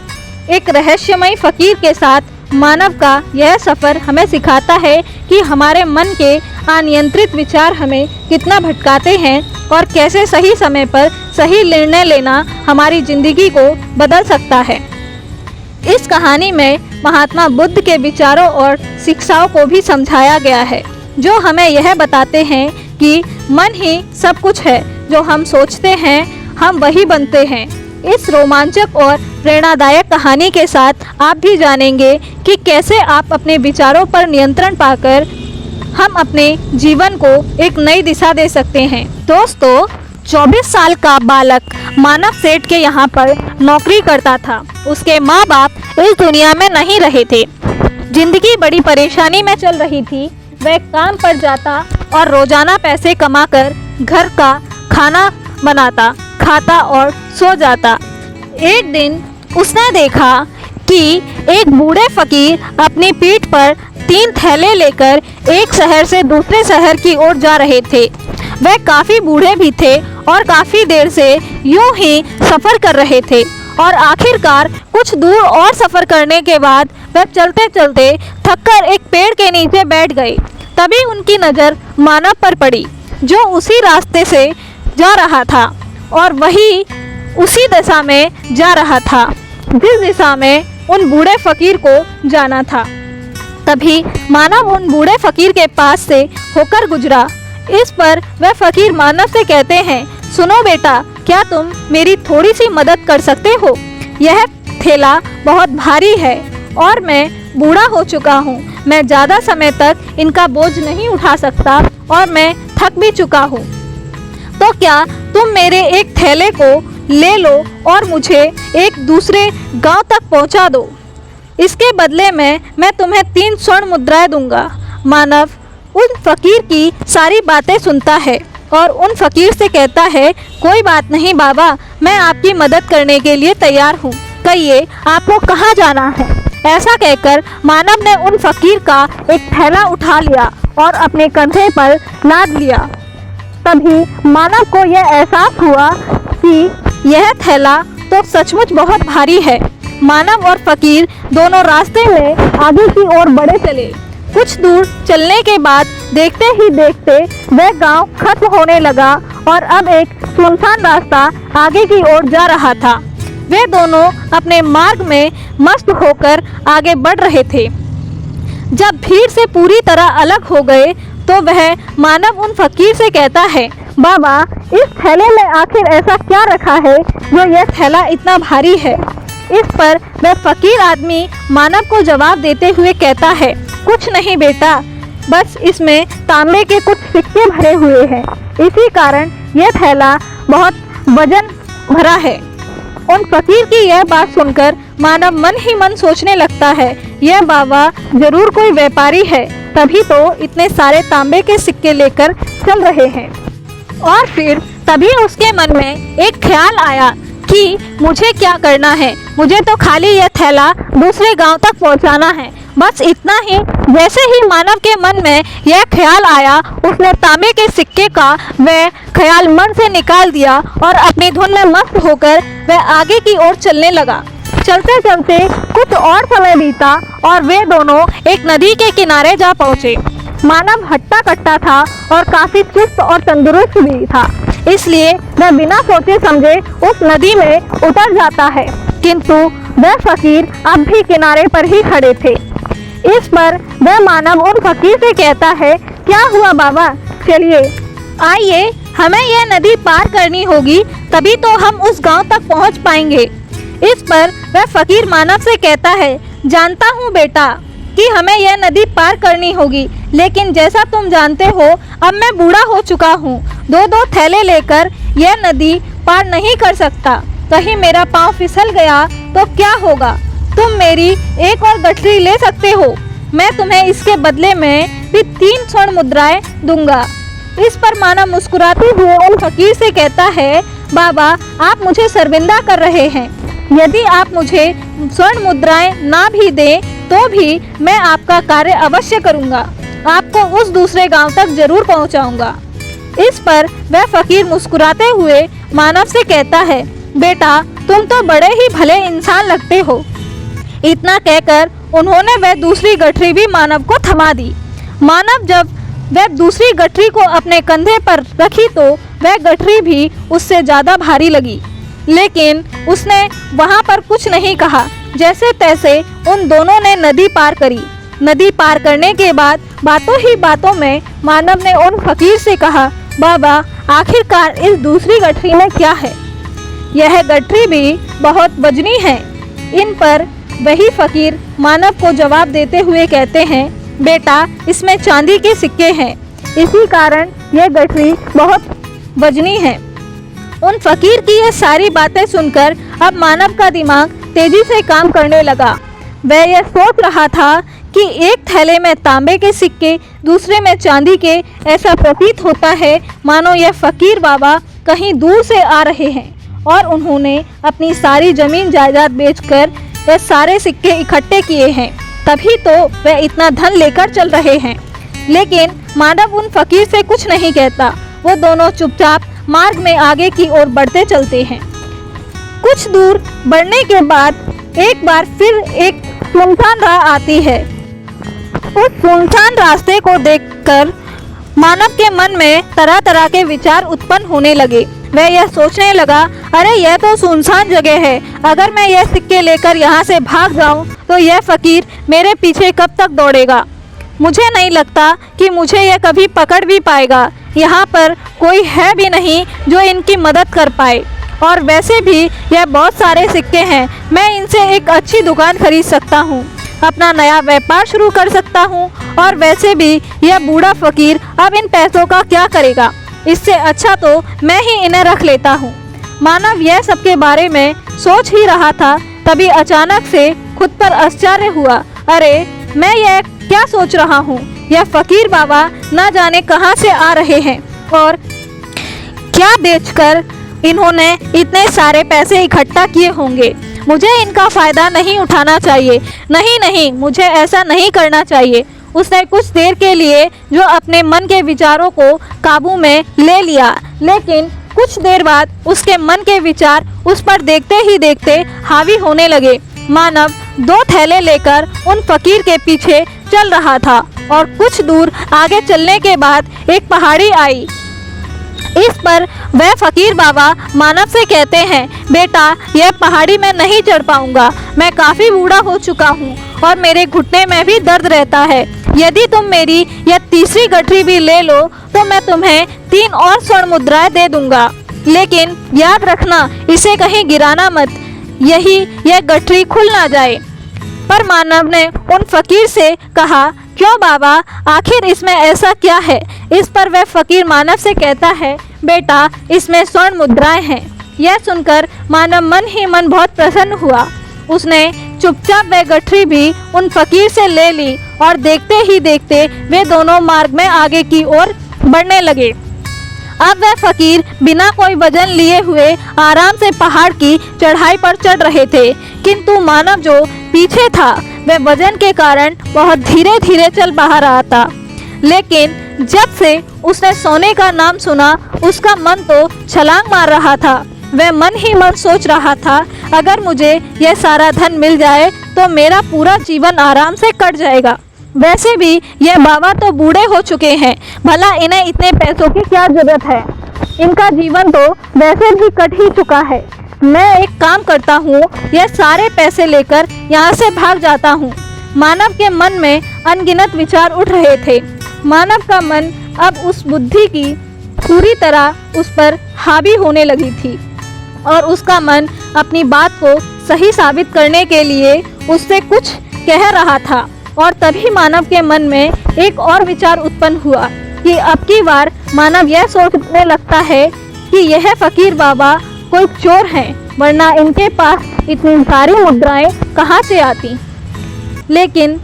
एक रहस्यमय फकीर के साथ मानव का यह सफ़र हमें सिखाता है कि हमारे मन के अनियंत्रित विचार हमें कितना भटकाते हैं और कैसे सही समय पर सही निर्णय लेना हमारी ज़िंदगी को बदल सकता है। इस कहानी में महात्मा बुद्ध के विचारों और शिक्षाओं को भी समझाया गया है, जो हमें यह बताते हैं कि मन ही सब कुछ है। जो हम सोचते हैं हम वही बनते हैं। इस रोमांचक और प्रेरणादायक कहानी के साथ आप भी जानेंगे कि कैसे आप अपने विचारों पर नियंत्रण पाकर हम अपने जीवन को एक नई दिशा दे सकते हैं। दोस्तों, 24 साल का बालक मानव सेठ के यहाँ पर नौकरी करता था। उसके माँ बाप इस दुनिया में नहीं रहे थे। जिंदगी बड़ी परेशानी में चल रही थी। वह काम पर जाता और रोजाना पैसे कमाकर घर का खाना बनाता, खाता और सो जाता। एक दिन उसने देखा कि एक बूढ़े फकीर अपनी पीठ पर 3 थैले लेकर एक शहर से दूसरे शहर की ओर जा रहे थे। वह काफ़ी बूढ़े भी थे और काफ़ी देर से यूं ही सफ़र कर रहे थे और आखिरकार कुछ दूर और सफ़र करने के बाद वह चलते चलते थककर एक पेड़ के नीचे बैठ गए। तभी उनकी नज़र मानव पर पड़ी, जो उसी रास्ते से जा रहा था और वही उसी दिशा में जा रहा था जिस दिशा में उन बूढ़े फकीर को जाना था। तभी मानव उन बूढ़े फकीर के पास से होकर गुजरा। इस पर वह फकीर मानव से कहते हैं, सुनो बेटा, क्या तुम मेरी थोड़ी सी मदद कर सकते हो? यह थैला बहुत भारी है और मैं बूढ़ा हो चुका हूँ। मैं ज़्यादा समय तक इनका बोझ नहीं उठा सकता और मैं थक भी चुका हूँ। तो क्या तुम मेरे एक थैले को ले लो और मुझे एक दूसरे गांव तक पहुंचा दो। इसके बदले में मैं तुम्हें 3 स्वर्ण मुद्राएं दूंगा। मानव उन फकीर की सारी बातें सुनता है और उन फकीर से कहता है, कोई बात नहीं बाबा, मैं आपकी मदद करने के लिए तैयार हूँ। कहिए आपको कहाँ जाना है? ऐसा कहकर मानव ने उन फकीर का एक थैला उठा लिया और अपने कंधे पर लाद लिया। तभी मानव को यह एहसास हुआ कि यह थैला तो सचमुच बहुत भारी है। मानव और फकीर दोनों रास्ते में आगे की ओर बढ़े चले। कुछ दूर चलने के बाद देखते ही देखते वह गांव खत्म होने लगा और अब एक सुनसान रास्ता आगे की ओर जा रहा था। वे दोनों अपने मार्ग में मस्त होकर आगे बढ़ रहे थे। जब भीड़ से पूरी तरह अलग हो गए तो वह मानव उन फकीर से कहता है, बाबा, इस थैले में आखिर ऐसा क्या रखा है जो यह थैला इतना भारी है? इस पर वह फकीर आदमी मानव को जवाब देते हुए कहता है, कुछ नहीं बेटा, बस इसमें तांबे के कुछ सिक्के भरे हुए हैं। इसी कारण यह थैला बहुत वजन भरा है। उन फकीर की यह बात सुनकर मानव मन ही मन सोचने लगता है, यह बाबा जरूर कोई व्यापारी है, तभी तो इतने सारे तांबे के सिक्के लेकर चल रहे हैं। और फिर तभी उसके मन में एक ख्याल आया कि मुझे क्या करना है, मुझे तो खाली यह थैला दूसरे गांव तक पहुंचाना है, बस इतना ही। जैसे ही मानव के मन में यह ख्याल आया, उसने तांबे के सिक्के का वह ख्याल मन से निकाल दिया और अपनी धुन में मस्त होकर वह आगे की ओर चलने लगा। चलते चलते कुछ और समय बीता और वे दोनों एक नदी के किनारे जा पहुँचे। मानव हट्टा कट्टा था और काफी चुस्त और तंदुरुस्त भी था, इसलिए वह बिना सोचे समझे उस नदी में उतर जाता है। किंतु वह फकीर अब भी किनारे पर ही खड़े थे। इस पर वह मानव उन फकीर से कहता है, क्या हुआ बाबा, चलिए आइए, हमें यह नदी पार करनी होगी, तभी तो हम उस गांव तक पहुंच पाएंगे। इस पर वह फकीर मानव से कहता है, जानता हूं बेटा कि हमें यह नदी पार करनी होगी, लेकिन जैसा तुम जानते हो अब मैं बूढ़ा हो चुका हूँ। 2-2 थैले लेकर यह नदी पार नहीं कर सकता। कहीं मेरा पाँव फिसल गया तो क्या होगा? तुम मेरी एक और गठरी ले सकते हो, मैं तुम्हें इसके बदले में भी 3 स्वर्ण मुद्राएं दूंगा। इस पर मानव मुस्कुराते हुए उन फकीर से कहता है, बाबा आप मुझे शर्मिंदा कर रहे हैं। यदि आप मुझे स्वर्ण मुद्राएं ना भी दें तो भी मैं आपका कार्य अवश्य करूंगा, आपको उस दूसरे गांव तक जरूर पहुंचाऊंगा। इस पर वह फकीर मुस्कुराते हुए मानव से कहता है, बेटा तुम तो बड़े ही भले इंसान लगते हो। इतना कहकर उन्होंने वह दूसरी गठरी भी मानव को थमा दी। मानव जब वह दूसरी गठरी को अपने कंधे पर रखी तो वह गठरी भी उससे ज़्यादा भारी लगी, लेकिन उसने वहाँ पर कुछ नहीं कहा। जैसे तैसे उन दोनों ने नदी पार करी। नदी पार करने के बाद बातों ही बातों में मानव ने उन फकीर से कहा, बाबा आखिरकार इस दूसरी गठरी में क्या है? यह गठरी भी बहुत वजनी है। इन पर वही फकीर मानव को जवाब देते हुए कहते हैं, बेटा इसमें चांदी के सिक्के हैं, इसी कारण यह गठरी बहुत वजनी है। उन फकीर की यह सारी बातें सुनकर अब मानव का दिमाग तेजी से काम करने लगा। वह यह सोच रहा था कि एक थैले में तांबे के सिक्के, दूसरे में चांदी के। ऐसा प्रतीत होता है मानो यह फकीर बाबा कहीं दूर से आ रहे हैं और उन्होंने अपनी सारी जमीन जायदाद बेचकर यह सारे सिक्के इकट्ठे किए हैं, तभी तो वह इतना धन लेकर चल रहे हैं। लेकिन मानव उन फकीर से कुछ नहीं कहता। वो दोनों चुपचाप मार्ग में आगे की ओर बढ़ते चलते हैं। कुछ दूर बढ़ने के बाद एक बार फिर एक सुनसान राह आती है। उस सुनसान रास्ते को देखकर मानव के मन में तरह तरह के विचार उत्पन्न होने लगे। वह यह सोचने लगा, अरे यह तो सुनसान जगह है, अगर मैं यह सिक्के लेकर यहाँ से भाग जाऊँ तो यह फकीर मेरे पीछे कब तक दौड़ेगा। मुझे नहीं लगता कि मुझे यह कभी पकड़ भी पाएगा। यहाँ पर कोई है भी नहीं जो इनकी मदद कर पाए, और वैसे भी यह बहुत सारे सिक्के हैं। मैं इनसे एक अच्छी दुकान खरीद सकता हूँ, अपना नया व्यापार शुरू कर सकता हूँ, और वैसे भी यह बूढ़ा फकीर अब इन पैसों का क्या करेगा। इससे अच्छा तो मैं ही इन्हें रख लेता हूँ। मानव यह सब के बारे में सोच ही रहा था, तभी अचानक से खुद पर आश्चर्य हुआ। अरे मैं यह क्या सोच रहा हूँ? यह फकीर बाबा न जाने कहाँ से आ रहे हैं और क्या बेचकर इन्होंने इतने सारे पैसे इकट्ठा किए होंगे। मुझे इनका फ़ायदा नहीं उठाना चाहिए। नहीं, मुझे ऐसा नहीं करना चाहिए। उसने कुछ देर के लिए जो अपने मन के विचारों को काबू में ले लिया, लेकिन कुछ देर बाद उसके मन के विचार उस पर देखते ही देखते हावी होने लगे। मानव 2 थैले लेकर उन फकीर के पीछे चल रहा था और कुछ दूर आगे चलने के बाद एक पहाड़ी आई। इस पर वह फकीर बाबा मानव से कहते हैं, बेटा यह पहाड़ी मैं नहीं चढ़ पाऊंगा। मैं काफ़ी बूढ़ा हो चुका हूँ और मेरे घुटने में भी दर्द रहता है। यदि तुम मेरी यह तीसरी गठरी भी ले लो तो मैं तुम्हें 3 और स्वर्ण मुद्राएं दे दूंगा, लेकिन याद रखना इसे कहीं गिराना मत, यह गठरी खुल ना जाए। पर मानव ने उन फकीर से कहा, क्यों बाबा, आखिर इसमें ऐसा क्या है? इस पर वह फकीर मानव से कहता है, बेटा इसमें स्वर्ण मुद्राएं हैं। यह सुनकर मानव मन ही मन बहुत प्रसन्न हुआ। उसने चुपचाप वह गठरी भी उन फकीर से ले ली और देखते ही देखते वे दोनों मार्ग में आगे की ओर बढ़ने लगे। अब वह फकीर बिना कोई वजन लिए हुए आराम से पहाड़ की चढ़ाई पर चढ़ रहे थे, किंतु मानव जो पीछे था वह वजन के कारण बहुत धीरे धीरे चल पा रहा था। लेकिन जब से उसने सोने का नाम सुना उसका मन तो छलांग मार रहा था। वह मन ही मन सोच रहा था, अगर मुझे यह सारा धन मिल जाए तो मेरा पूरा जीवन आराम से कट जाएगा। वैसे भी यह बाबा तो बूढ़े हो चुके हैं, भला इन्हें इतने पैसों की क्या जरूरत है। इनका जीवन तो वैसे भी कट ही चुका है। मैं एक काम करता हूँ, यह सारे पैसे लेकर यहाँ से भाग जाता हूँ। मानव के मन में अनगिनत विचार उठ रहे थे। मानव का मन अब उस बुद्धि की पूरी तरह उस पर हावी होने लगी थी और उसका मन अपनी बात को सही साबित करने के लिए उससे कुछ कह रहा था। और तभी मानव के मन में एक और विचार उत्पन्न हुआ कि अब की बार मानव यह सोचने लगता है कि यह फकीर बाबा कोई चोर हैं, वरना इनके पास इतनी सारी मुद्राएं कहाँ से आती। लेकिन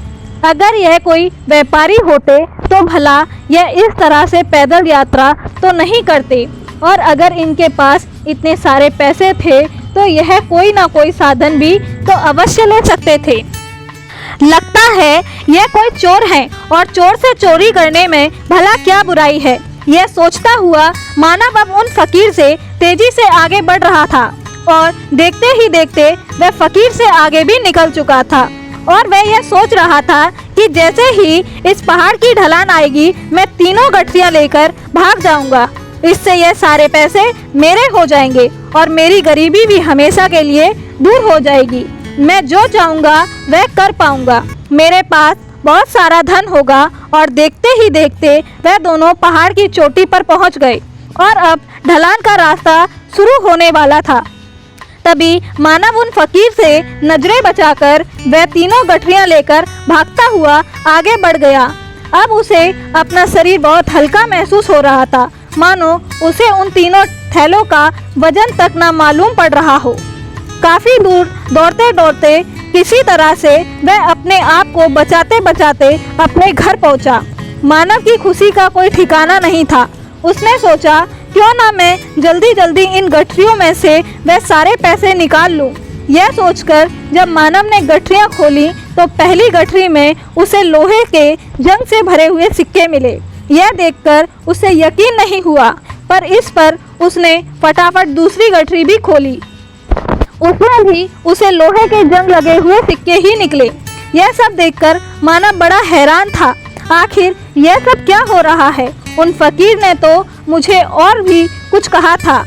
अगर यह कोई व्यापारी होते तो भला यह इस तरह से पैदल यात्रा तो नहीं करते, और अगर इनके पास इतने सारे पैसे थे तो यह कोई ना कोई साधन भी तो अवश्य ले सकते थे। लगता है यह कोई चोर है और चोर से चोरी करने में भला क्या बुराई है। यह सोचता हुआ मानव अब उन फकीर से तेजी से आगे बढ़ रहा था और देखते ही देखते वह फकीर से आगे भी निकल चुका था और वह यह सोच रहा था कि जैसे ही इस पहाड़ की ढलान आएगी मैं तीनों गठरियां लेकर भाग जाऊंगा। इससे यह सारे पैसे मेरे हो जाएंगे और मेरी गरीबी भी हमेशा के लिए दूर हो जाएगी। मैं जो चाहूंगा वह कर पाऊंगा। मेरे पास बहुत सारा धन होगा। और देखते ही देखते वह दोनों पहाड़ की चोटी पर पहुंच गए और अब ढलान का रास्ता शुरू होने वाला था। तभी मानव उन फकीर से नजरें बचाकर वह तीनों गठरियां लेकर भागता हुआ आगे बढ़ गया। अब उसे अपना शरीर बहुत हल्का महसूस हो रहा था, मानो उसे उन तीनों थैलों का वजन तक ना मालूम पड़ रहा हो। काफी दूर दौड़ते दौड़ते किसी तरह से वह अपने आप को बचाते बचाते अपने घर पहुंचा। मानव की खुशी का कोई ठिकाना नहीं था। उसने सोचा क्यों ना मैं जल्दी जल्दी इन गठरियों में से वह सारे पैसे निकाल लूं। यह सोचकर जब मानव ने गठरियां खोली तो पहली गठरी में उसे लोहे के जंग से भरे हुए सिक्के मिले। यह देखकर उसे यकीन नहीं हुआ, पर इस पर उसने फटाफट दूसरी गठरी भी खोली। उसमें भी उसे लोहे के जंग लगे हुए सिक्के ही निकले। यह सब देखकर मानव बड़ा हैरान था। आखिर यह सब क्या हो रहा है? उन फकीर ने तो मुझे और भी कुछ कहा था।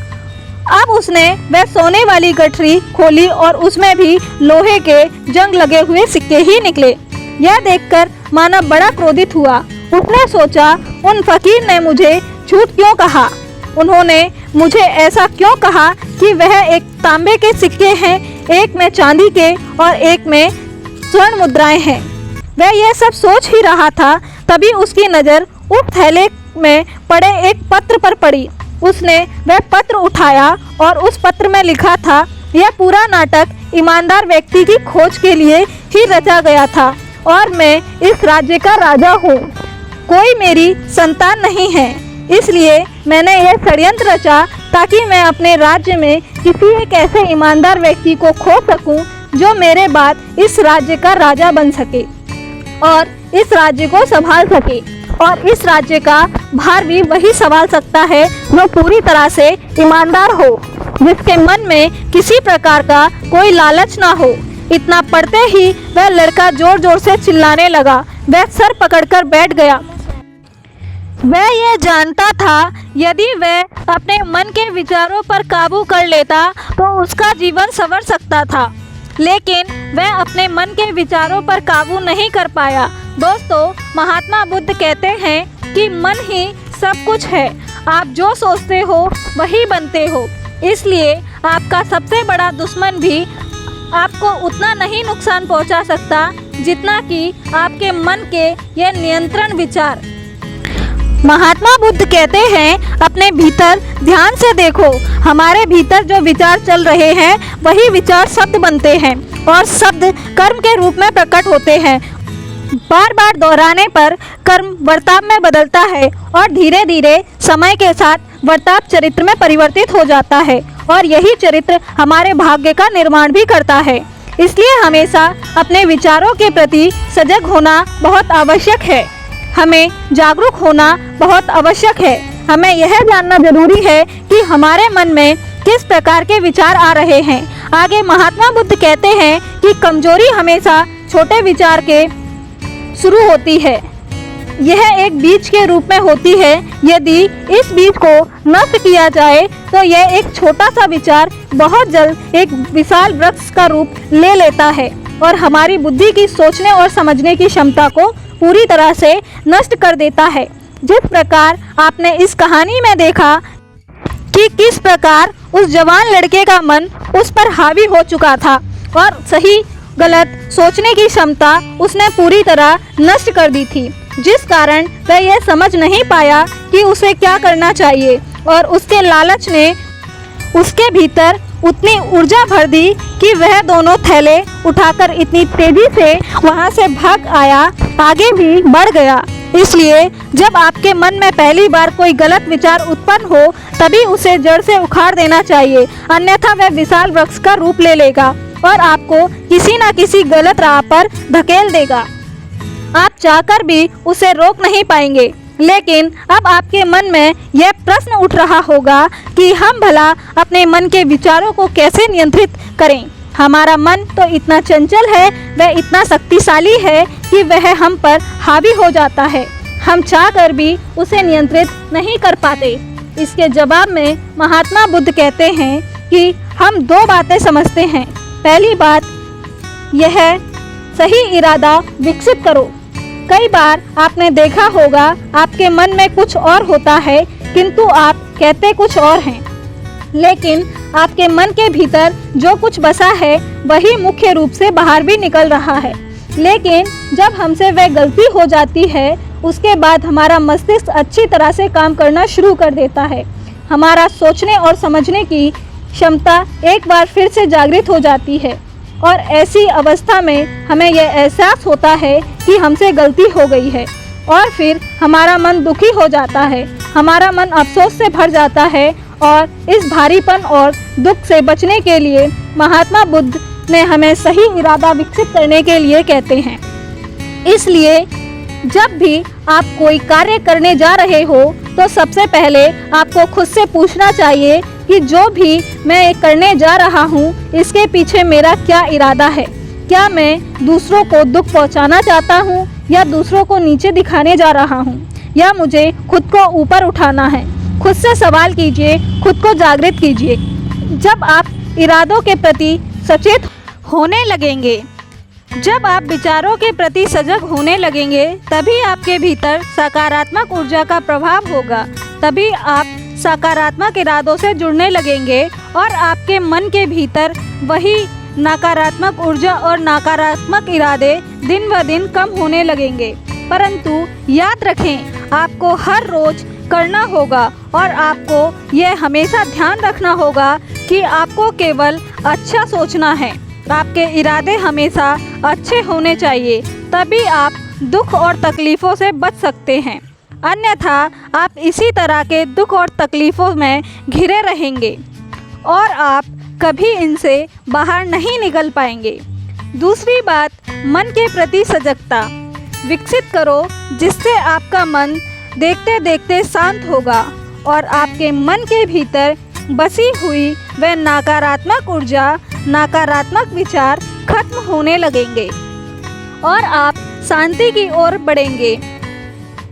अब उसने वह सोने वाली गठरी खोली और उसमें भी लोहे के जंग लगे हुए सिक्के ही निकले। यह देखकर मानव बड़ा क्रोधित हुआ। उसने सोचा उन फकीर ने मुझे झूठ क्यों कहा? उन्होंने मुझे ऐसा क्यों कहा कि वह एक तांबे के सिक्के हैं, एक में चांदी के और एक में स्वर्ण मुद्राएं हैं। वह यह सब सोच ही रहा था, तभी उसकी नज़र उस थैले में पड़े एक पत्र पर पड़ी। उसने वह पत्र उठाया और उस पत्र में लिखा था, यह पूरा नाटक ईमानदार व्यक्ति की खोज के लिए ही रचा गया था और मैं इस राज्य का राजा हूँ। कोई मेरी संतान नहीं है, इसलिए मैंने यह षड्यंत्र रचा ताकि मैं अपने राज्य में किसी एक ऐसे ईमानदार व्यक्ति को खो सकूं जो मेरे बाद इस राज्य का राजा बन सके और इस राज्य को संभाल सके। और इस राज्य का भार भी वही संभाल सकता है जो पूरी तरह से ईमानदार हो, जिसके मन में किसी प्रकार का कोई लालच ना हो। इतना पढ़ते ही वह लड़का जोर जोर से चिल्लाने लगा। वह सर पकड़कर बैठ गया। वह यह जानता था यदि वह अपने मन के विचारों पर काबू कर लेता तो उसका जीवन संवर सकता था, लेकिन वह अपने मन के विचारों पर काबू नहीं कर पाया। दोस्तों, महात्मा बुद्ध कहते हैं कि मन ही सब कुछ है। आप जो सोचते हो वही बनते हो। इसलिए आपका सबसे बड़ा दुश्मन भी आपको उतना नहीं नुकसान पहुंचा सकता जितना कि आपके मन के ये नियंत्रण विचार। महात्मा बुद्ध कहते हैं, अपने भीतर ध्यान से देखो। हमारे भीतर जो विचार चल रहे हैं वही विचार शब्द बनते हैं और शब्द कर्म के रूप में प्रकट होते हैं। बार बार दोहराने पर कर्म वर्ताव में बदलता है और धीरे धीरे समय के साथ वर्ताव चरित्र में परिवर्तित हो जाता है और यही चरित्र हमारे भाग्य का निर्माण भी करता है। इसलिए हमेशा अपने विचारों के प्रति सजग होना बहुत आवश्यक है। हमें जागरूक होना बहुत आवश्यक है। हमें यह जानना जरूरी है कि हमारे मन में किस प्रकार के विचार आ रहे हैं। आगे महात्मा बुद्ध कहते हैं कि कमजोरी हमेशा छोटे विचार के शुरू होती है। यह एक बीज के रूप में होती है। यदि इस बीज को नष्ट किया जाए तो यह एक छोटा सा विचार बहुत जल्द एक विशाल वृक्ष का रूप ले लेता है और हमारी बुद्धि की सोचने और समझने की क्षमता को पूरी तरह से नष्ट कर देता है। जिस प्रकार आपने इस कहानी में देखा कि किस प्रकार उस जवान लड़के का मन उस पर हावी हो चुका था और सही गलत सोचने की क्षमता उसने पूरी तरह नष्ट कर दी थी, जिस कारण वह यह समझ नहीं पाया कि उसे क्या करना चाहिए और उसके लालच ने उसके भीतर उतनी ऊर्जा भर दी कि वह दोनों थैले उठाकर इतनी तेजी से वहां से भाग आया आगे भी बढ़ गया। इसलिए जब आपके मन में पहली बार कोई गलत विचार उत्पन्न हो तभी उसे जड़ से उखाड़ देना चाहिए, अन्यथा वह विशाल वृक्ष का रूप ले लेगा और आपको किसी न किसी गलत राह पर धकेल देगा। आप चाहकर भी उसे रोक नहीं पाएंगे। लेकिन अब आपके मन में यह प्रश्न उठ रहा होगा कि हम भला अपने मन के विचारों को कैसे नियंत्रित करें। हमारा मन तो इतना चंचल है, वह इतना शक्तिशाली है कि वह हम पर हावी हो जाता है। हम चाहकर भी उसे नियंत्रित नहीं कर पाते। इसके जवाब में महात्मा बुद्ध कहते हैं कि हम दो बातें समझते हैं। पहली बात यह सही इरादा विकसित करो। कई बार आपने देखा होगा आपके मन में कुछ और होता है किंतु आप कहते कुछ और हैं। लेकिन आपके मन के भीतर जो कुछ बसा है वही मुख्य रूप से बाहर भी निकल रहा है। लेकिन जब हमसे वह गलती हो जाती है उसके बाद हमारा मस्तिष्क अच्छी तरह से काम करना शुरू कर देता है। हमारा सोचने और समझने की क्षमता एक बार फिर से जागृत हो जाती है और ऐसी अवस्था में हमें यह एहसास होता है कि हमसे गलती हो गई है और फिर हमारा मन दुखी हो जाता है, हमारा मन अफसोस से भर जाता है। और इस भारीपन और दुख से बचने के लिए महात्मा बुद्ध ने हमें सही इरादा विकसित करने के लिए कहते हैं। इसलिए जब भी आप कोई कार्य करने जा रहे हो तो सबसे पहले आपको खुद से पूछना चाहिए कि जो भी मैं करने जा रहा हूँ इसके पीछे मेरा क्या इरादा है। क्या मैं दूसरों को दुख पहुँचाना चाहता हूँ या दूसरों को नीचे दिखाने जा रहा हूँ या मुझे खुद को ऊपर उठाना है। खुद से सवाल कीजिए, खुद को जागृत कीजिए। जब आप इरादों के प्रति सचेत होने लगेंगे, जब आप विचारों के प्रति सजग होने लगेंगे तभी आपके भीतर सकारात्मक ऊर्जा का प्रभाव होगा। तभी आप सकारात्मक इरादों से जुड़ने लगेंगे और आपके मन के भीतर वही नकारात्मक ऊर्जा और नकारात्मक इरादे दिन ब दिन कम होने लगेंगे। परंतु याद रखें, आपको हर रोज करना होगा और आपको यह हमेशा ध्यान रखना होगा कि आपको केवल अच्छा सोचना है। आपके इरादे हमेशा अच्छे होने चाहिए, तभी आप दुख और तकलीफ़ों से बच सकते हैं। अन्यथा आप इसी तरह के दुख और तकलीफ़ों में घिरे रहेंगे और आप कभी इनसे बाहर नहीं निकल पाएंगे। दूसरी बात, मन के प्रति सजगता विकसित करो, जिससे आपका मन देखते देखते शांत होगा और आपके मन के भीतर बसी हुई वह नकारात्मक ऊर्जा, नकारात्मक विचार खत्म होने लगेंगे और आप शांति की ओर बढ़ेंगे।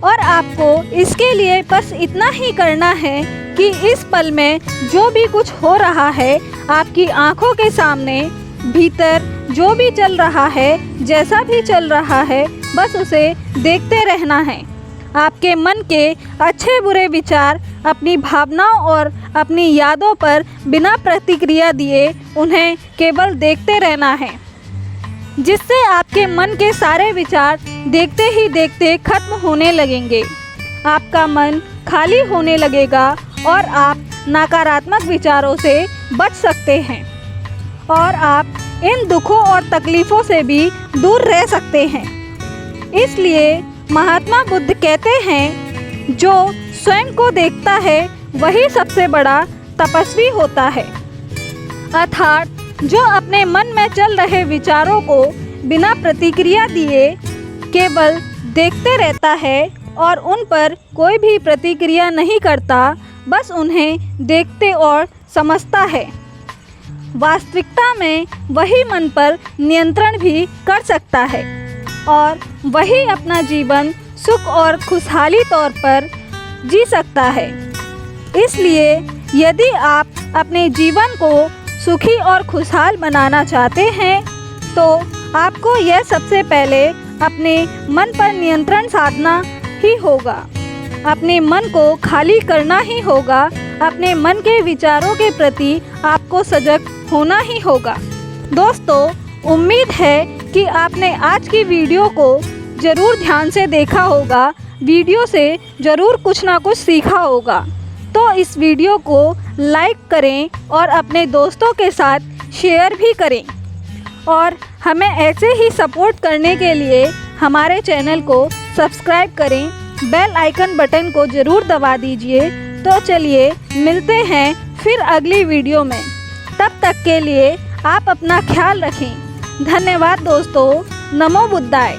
और आपको इसके लिए बस इतना ही करना है कि इस पल में जो भी कुछ हो रहा है आपकी आंखों के सामने, भीतर जो भी चल रहा है, जैसा भी चल रहा है, बस उसे देखते रहना है। आपके मन के अच्छे बुरे विचार अपनी भावनाओं और अपनी यादों पर बिना प्रतिक्रिया दिए उन्हें केवल देखते रहना है, जिससे आपके मन के सारे विचार देखते ही देखते खत्म होने लगेंगे। आपका मन खाली होने लगेगा और आप नकारात्मक विचारों से बच सकते हैं और आप इन दुखों और तकलीफ़ों से भी दूर रह सकते हैं। इसलिए महात्मा बुद्ध कहते हैं, जो स्वयं को देखता है वही सबसे बड़ा तपस्वी होता है। अर्थात जो अपने मन में चल रहे विचारों को बिना प्रतिक्रिया दिए केवल देखते रहता है और उन पर कोई भी प्रतिक्रिया नहीं करता, बस उन्हें देखते और समझता है। वास्तविकता में वही मन पर नियंत्रण भी कर सकता है और वही अपना जीवन सुख और खुशहाली तौर पर जी सकता है। इसलिए यदि आप अपने जीवन को सुखी और खुशहाल बनाना चाहते हैं तो आपको यह सबसे पहले अपने मन पर नियंत्रण साधना ही होगा। अपने मन को खाली करना ही होगा। अपने मन के विचारों के प्रति आपको सजग होना ही होगा। दोस्तों, उम्मीद है कि आपने आज की वीडियो को ज़रूर ध्यान से देखा होगा। वीडियो से ज़रूर कुछ ना कुछ सीखा होगा। तो इस वीडियो को लाइक करें और अपने दोस्तों के साथ शेयर भी करें और हमें ऐसे ही सपोर्ट करने के लिए हमारे चैनल को सब्सक्राइब करें, बेल आइकन बटन को ज़रूर दबा दीजिए। तो चलिए मिलते हैं फिर अगली वीडियो में। तब तक के लिए आप अपना ख्याल रखें। धन्यवाद दोस्तों। नमो बुद्धाय।